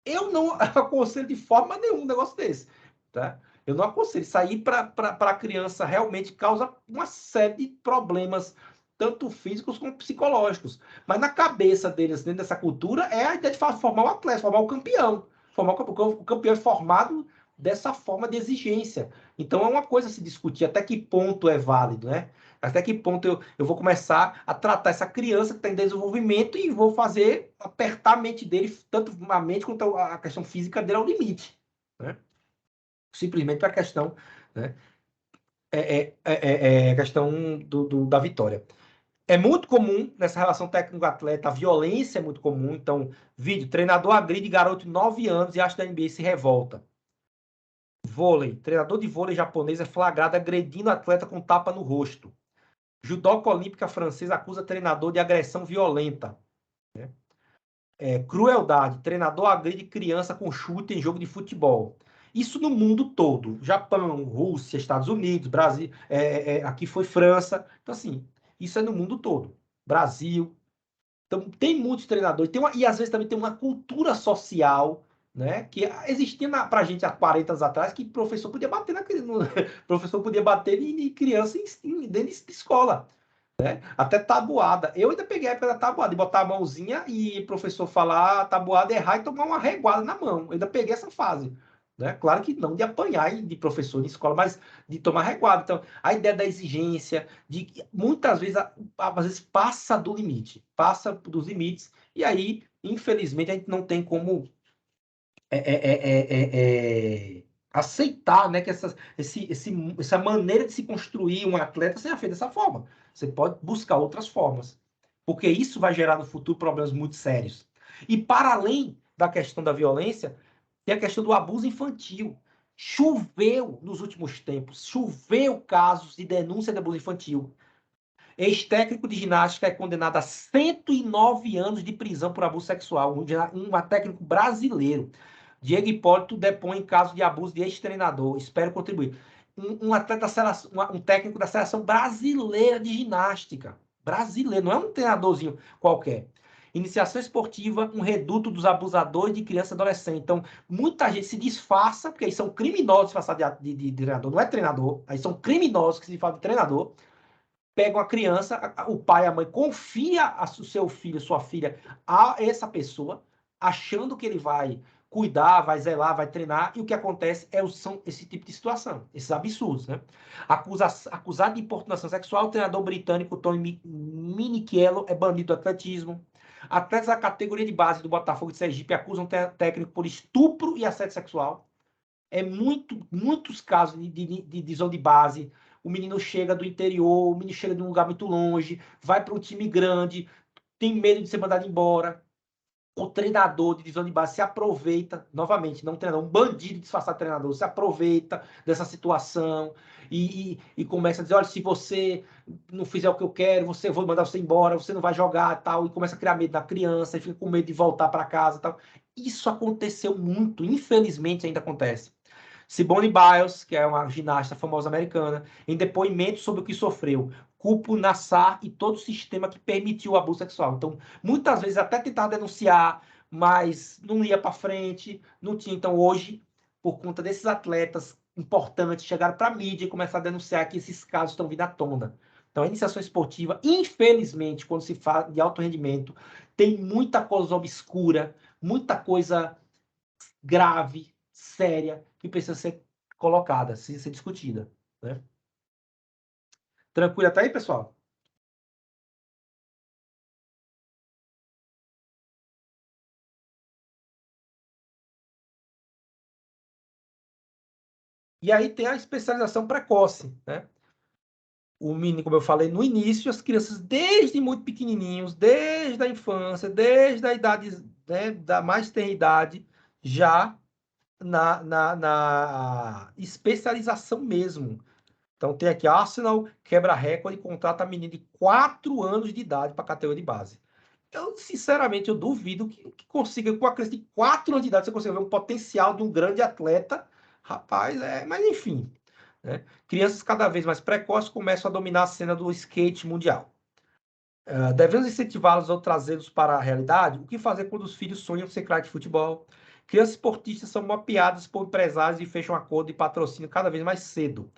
Eu não aconselho de forma nenhuma um negócio desse, tá? Eu não aconselho. Isso aí para a criança realmente causa uma série de problemas, tanto físicos como psicológicos. Mas na cabeça deles, dentro dessa cultura, é a ideia de formar um atleta, formar um campeão. O campeão é formado dessa forma de exigência. Então é uma coisa a se discutir até que ponto é válido, né? Até que ponto eu vou começar a tratar essa criança que está em desenvolvimento e vou fazer apertar a mente dele, tanto a mente quanto a questão física dele ao limite, né? Simplesmente para a questão, né? A questão da vitória. É muito comum nessa relação técnico-atleta, a violência é muito comum. Então, vídeo, treinador agride garoto de 9 anos e acha da NBA se revolta. Vôlei, treinador de vôlei japonês é flagrado agredindo atleta com tapa no rosto. Judoca olímpica francesa acusa treinador de agressão violenta. Né? Crueldade, treinador agride criança com chute em jogo de futebol. Isso no mundo todo. Japão, Rússia, Estados Unidos, Brasil, aqui foi França. Então, assim, isso é no mundo todo. Brasil. Então, tem muitos treinadores. E às vezes também tem uma cultura social, né? Que existia para a gente há 40 anos atrás, que professor podia bater professor podia bater em criança dentro de escola. Né? Até tabuada. Eu ainda peguei a época da tabuada, de botar a mãozinha e o professor falar tabuada, errar e tomar uma reguada na mão. Eu ainda peguei essa fase. Né? Claro que não de apanhar de professor de escola, mas de tomar reguada. Então, a ideia da exigência, de que muitas vezes, às vezes passa do limite, passa dos limites, e aí, infelizmente, a gente não tem como aceitar, né, que essa maneira de se construir um atleta seja feita dessa forma. Você pode buscar outras formas, porque isso vai gerar no futuro problemas muito sérios. E para além da questão da violência, tem a questão do abuso infantil. Choveu nos últimos tempos, choveu casos de denúncia de abuso infantil. Ex-técnico de ginástica é condenado a 109 anos de prisão por abuso sexual, um técnico brasileiro. Diego Hipólito depõe em caso de abuso de ex-treinador. Espero contribuir. Um técnico da seleção brasileira de ginástica. Brasileiro, não é um treinadorzinho qualquer. Iniciação esportiva, um reduto dos abusadores de criança e adolescente. Então, muita gente se disfarça, porque eles são criminosos disfarçados de treinador. Não é treinador, aí são criminosos que se falam de treinador. Pegam a criança, o pai e a mãe confia o seu filho, sua filha, a essa pessoa, achando que ele vai cuidar, vai zelar, vai treinar, e o que acontece são esse tipo de situação, esses absurdos, né? Acusado de importunação sexual, o treinador britânico Tony Minichiello é banido do atletismo. Atletas da categoria de base do Botafogo de Sergipe acusam técnico por estupro e assédio sexual. Muitos casos de divisão de base. O menino chega do interior, o menino chega de um lugar muito longe, vai para um time grande, tem medo de ser mandado embora. O treinador de divisão de base se aproveita, novamente, não um treinador, um bandido disfarçado de treinador, se aproveita dessa situação e começa a dizer, olha, se você não fizer o que eu quero, eu vou mandar você embora, você não vai jogar tal, e começa a criar medo da criança, e fica com medo de voltar para casa tal. Isso aconteceu muito, infelizmente ainda acontece. Simone Biles, que é uma ginasta famosa americana, em depoimento sobre o que sofreu, culpa o Nassar e todo o sistema que permitiu o abuso sexual. Então, muitas vezes até tentar denunciar, mas não ia para frente, não tinha. Então, hoje, por conta desses atletas importantes, chegaram para a mídia e começaram a denunciar que esses casos estão vindo à tona. Então, a iniciação esportiva, infelizmente, quando se fala de alto rendimento, tem muita coisa obscura, muita coisa grave, séria, que precisa ser colocada, ser discutida. Né? Tranquilo até aí, pessoal? E aí tem a especialização precoce, né? O menino, como eu falei no início, as crianças desde muito pequenininhos, desde a infância, desde a idade, né, da mais tenra idade, já na especialização mesmo. Então tem aqui, Arsenal quebra recorde e contrata a menina de 4 anos de idade para a categoria de base. Eu, sinceramente, eu duvido que consiga, com a criança de 4 anos de idade, você consiga ver um potencial de um grande atleta. Rapaz, mas enfim. Né? Crianças cada vez mais precoces começam a dominar a cena do skate mundial. Devemos incentivá-los ou trazê-los para a realidade? O que fazer quando os filhos sonham ser craque de futebol? Crianças esportistas são mapeadas por empresários e fecham acordo de patrocínio cada vez mais cedo.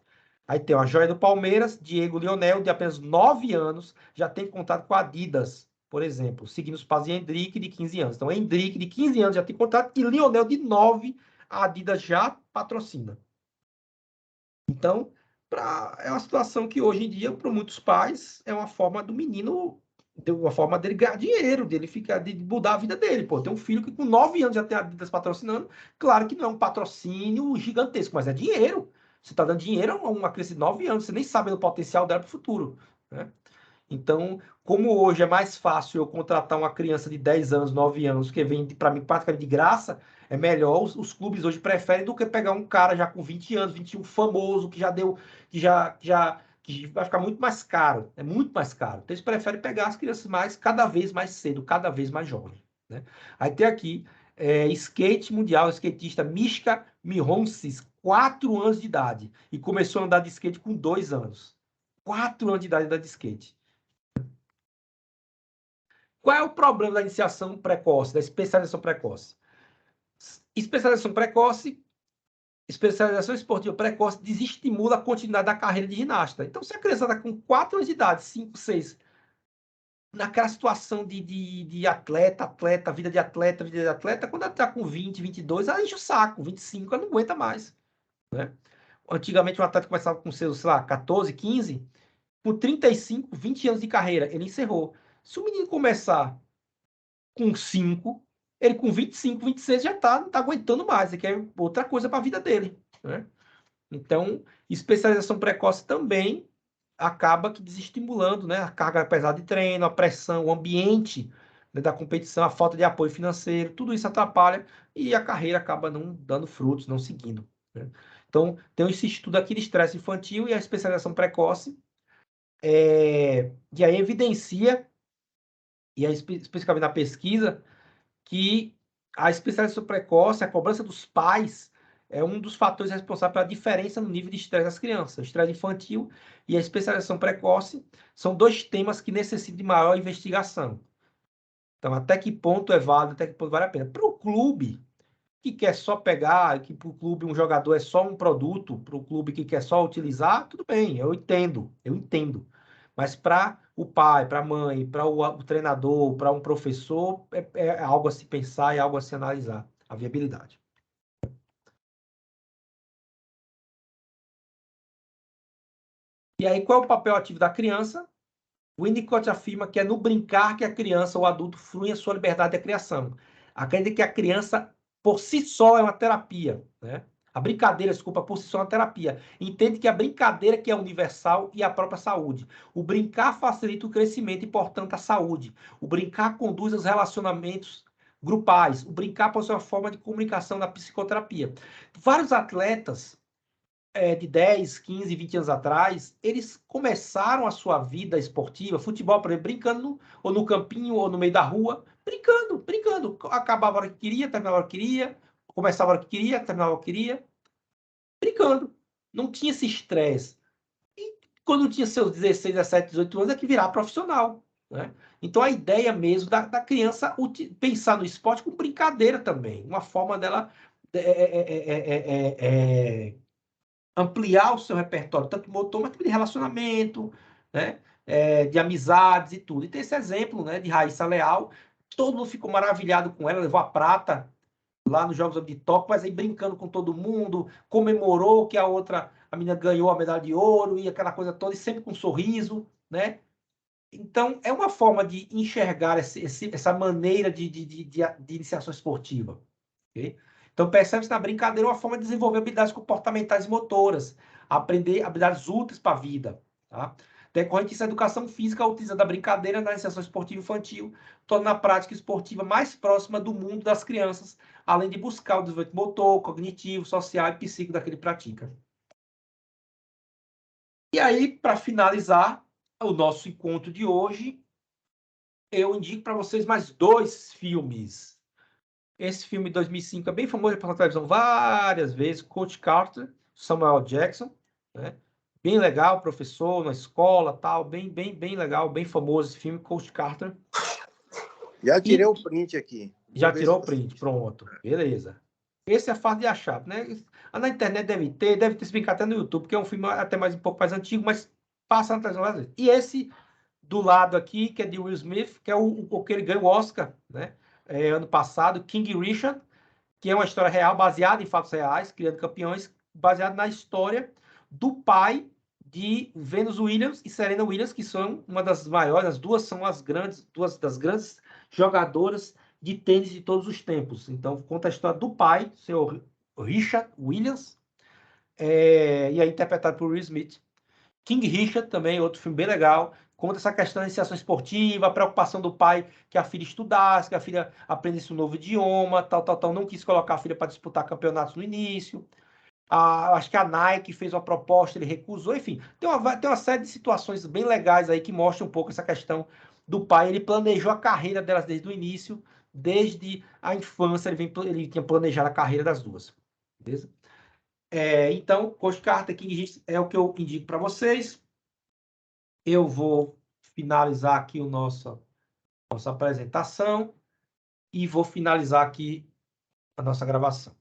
Aí tem a joia do Palmeiras, Diego Lionel, de apenas 9 anos, já tem contato com a Adidas, por exemplo, seguindo os passos de Hendrick, de 15 anos. Então, Hendrick, de 15 anos, já tem contato, e Lionel, de 9, a Adidas já patrocina. Então, é uma situação que hoje em dia, para muitos pais, é uma forma do menino, de uma forma dele ganhar dinheiro, dele ficar, de mudar a vida dele. Pô, tem um filho que com 9 anos já tem a Adidas patrocinando. Claro que não é um patrocínio gigantesco, mas é dinheiro. Você está dando dinheiro a uma criança de 9 anos, você nem sabe do potencial dela para o futuro, né? Então, como hoje é mais fácil eu contratar uma criança de 10 anos, 9 anos, que vem para mim praticamente de graça, é melhor, os clubes hoje preferem do que pegar um cara já com 20 anos, 21, famoso, que já deu, que vai ficar muito mais caro, é muito mais caro. Então, eles preferem pegar as crianças cada vez mais cedo, cada vez mais jovens, né? Aí tem aqui, skate mundial, skatista Mishka Mironsis, 4 anos de idade, e começou a andar de skate com 2 anos. 4 anos de idade andar de skate. Qual é o problema da iniciação precoce, da especialização precoce? Especialização esportiva precoce desestimula a continuidade da carreira de ginasta. Então, se a criança está com 4 anos de idade, 5, 6, naquela situação de atleta, vida de atleta, quando ela está com 20, 22, ela enche o saco, 25, ela não aguenta mais, né? Antigamente, um atleta começava com seus, sei lá, 14, 15, com 35, 20 anos de carreira, ele encerrou. Se o menino começar com 5, ele com 25, 26 já não tá aguentando mais, ele quer outra coisa para a vida dele, né? Então, especialização precoce também acaba que desestimulando, né? A carga pesada de treino, a pressão, o ambiente, né, da competição, a falta de apoio financeiro, tudo isso atrapalha e a carreira acaba não dando frutos, não seguindo, né? Então, tem esse estudo aqui de estresse infantil e a especialização precoce, e aí evidencia, e aí especificamente na pesquisa, que a especialização precoce, a cobrança dos pais, é um dos fatores responsáveis pela diferença no nível de estresse das crianças. O estresse infantil e a especialização precoce são 2 temas que necessitam de maior investigação. Então, até que ponto é válido, até que ponto vale a pena. Para o clube que quer só pegar, que para o clube um jogador é só um produto, para o clube que quer só utilizar, tudo bem, eu entendo. Mas para o pai, para a mãe, para o treinador, para um professor, é algo a se pensar, é algo a se analisar, a viabilidade. E aí, qual é o papel ativo da criança? O Winnicott afirma que é no brincar que a criança ou adulto flui a sua liberdade de criação. Acredita que a criança, por si só, é uma terapia, né? A brincadeira, desculpa, por si só é uma terapia. Entende que a brincadeira que é universal e a própria saúde. O brincar facilita o crescimento e, portanto, a saúde. O brincar conduz aos relacionamentos grupais. O brincar pode ser uma forma de comunicação da psicoterapia. Vários atletas de 10, 15, 20 anos atrás, eles começaram a sua vida esportiva, futebol, por exemplo, brincando, ou no campinho, ou no meio da rua, brincando. Acabava a hora que queria, terminava a hora que queria, começava a hora que queria, terminava a hora que queria, brincando. Não tinha esse estresse. E quando tinha seus 16, 17, 18 anos, é que virar profissional, né? Então, a ideia mesmo da criança pensar no esporte com brincadeira também, uma forma dela ampliar o seu repertório, tanto motor, mas também de relacionamento, né? De amizades e tudo. E tem esse exemplo, né, de Raíssa Leal, todo mundo ficou maravilhado com ela, levou a prata lá nos Jogos de Tóquio, mas aí brincando com todo mundo, comemorou que a menina ganhou a medalha de ouro e aquela coisa toda, e sempre com um sorriso, né? Então, é uma forma de enxergar essa maneira de iniciação esportiva, ok? Então, percebe-se na brincadeira uma forma de desenvolver habilidades comportamentais e motoras, aprender habilidades úteis para a vida, tá? Decorrente disso, a educação física utiliza da brincadeira na iniciação esportiva infantil, torna a prática esportiva mais próxima do mundo das crianças, além de buscar o desenvolvimento motor, cognitivo, social e psíquico daquele que pratica. E aí, para finalizar o nosso encontro de hoje, eu indico para vocês mais 2 filmes. Esse filme de 2005 é bem famoso, ele passou na televisão várias vezes, Coach Carter, Samuel Jackson, né? Bem legal, professor na escola, tal, bem legal, bem famoso esse filme, Coach Carter. Já tirei o print aqui. Já tirou o print, pronto, beleza. Esse é fácil de achar, né? Na internet deve ter explicado até no YouTube, porque é um filme até um pouco mais antigo, mas passa na televisão várias vezes. E esse do lado aqui, que é de Will Smith, que é o que ele ganhou o Oscar, né? Ano passado, King Richard, que é uma história real, baseada em fatos reais, criando campeões, baseado na história do pai de Venus Williams e Serena Williams, que são uma das maiores, as duas são duas das grandes jogadoras de tênis de todos os tempos. Então, conta a história do pai, o senhor Richard Williams, e é interpretado por Will Smith. King Richard também, outro filme bem legal, conta essa questão da iniciação esportiva, a preocupação do pai que a filha estudasse, que a filha aprendesse um novo idioma, tal, não quis colocar a filha para disputar campeonatos no início. Acho que a Nike fez uma proposta, ele recusou, enfim, tem uma série de situações bem legais aí que mostram um pouco essa questão do pai. Ele planejou a carreira delas desde o início, desde a infância, ele tinha planejado a carreira das duas, beleza? Então, Coach Carter, King Richard é o que eu indico para vocês. Eu vou finalizar aqui nossa apresentação e vou finalizar aqui a nossa gravação.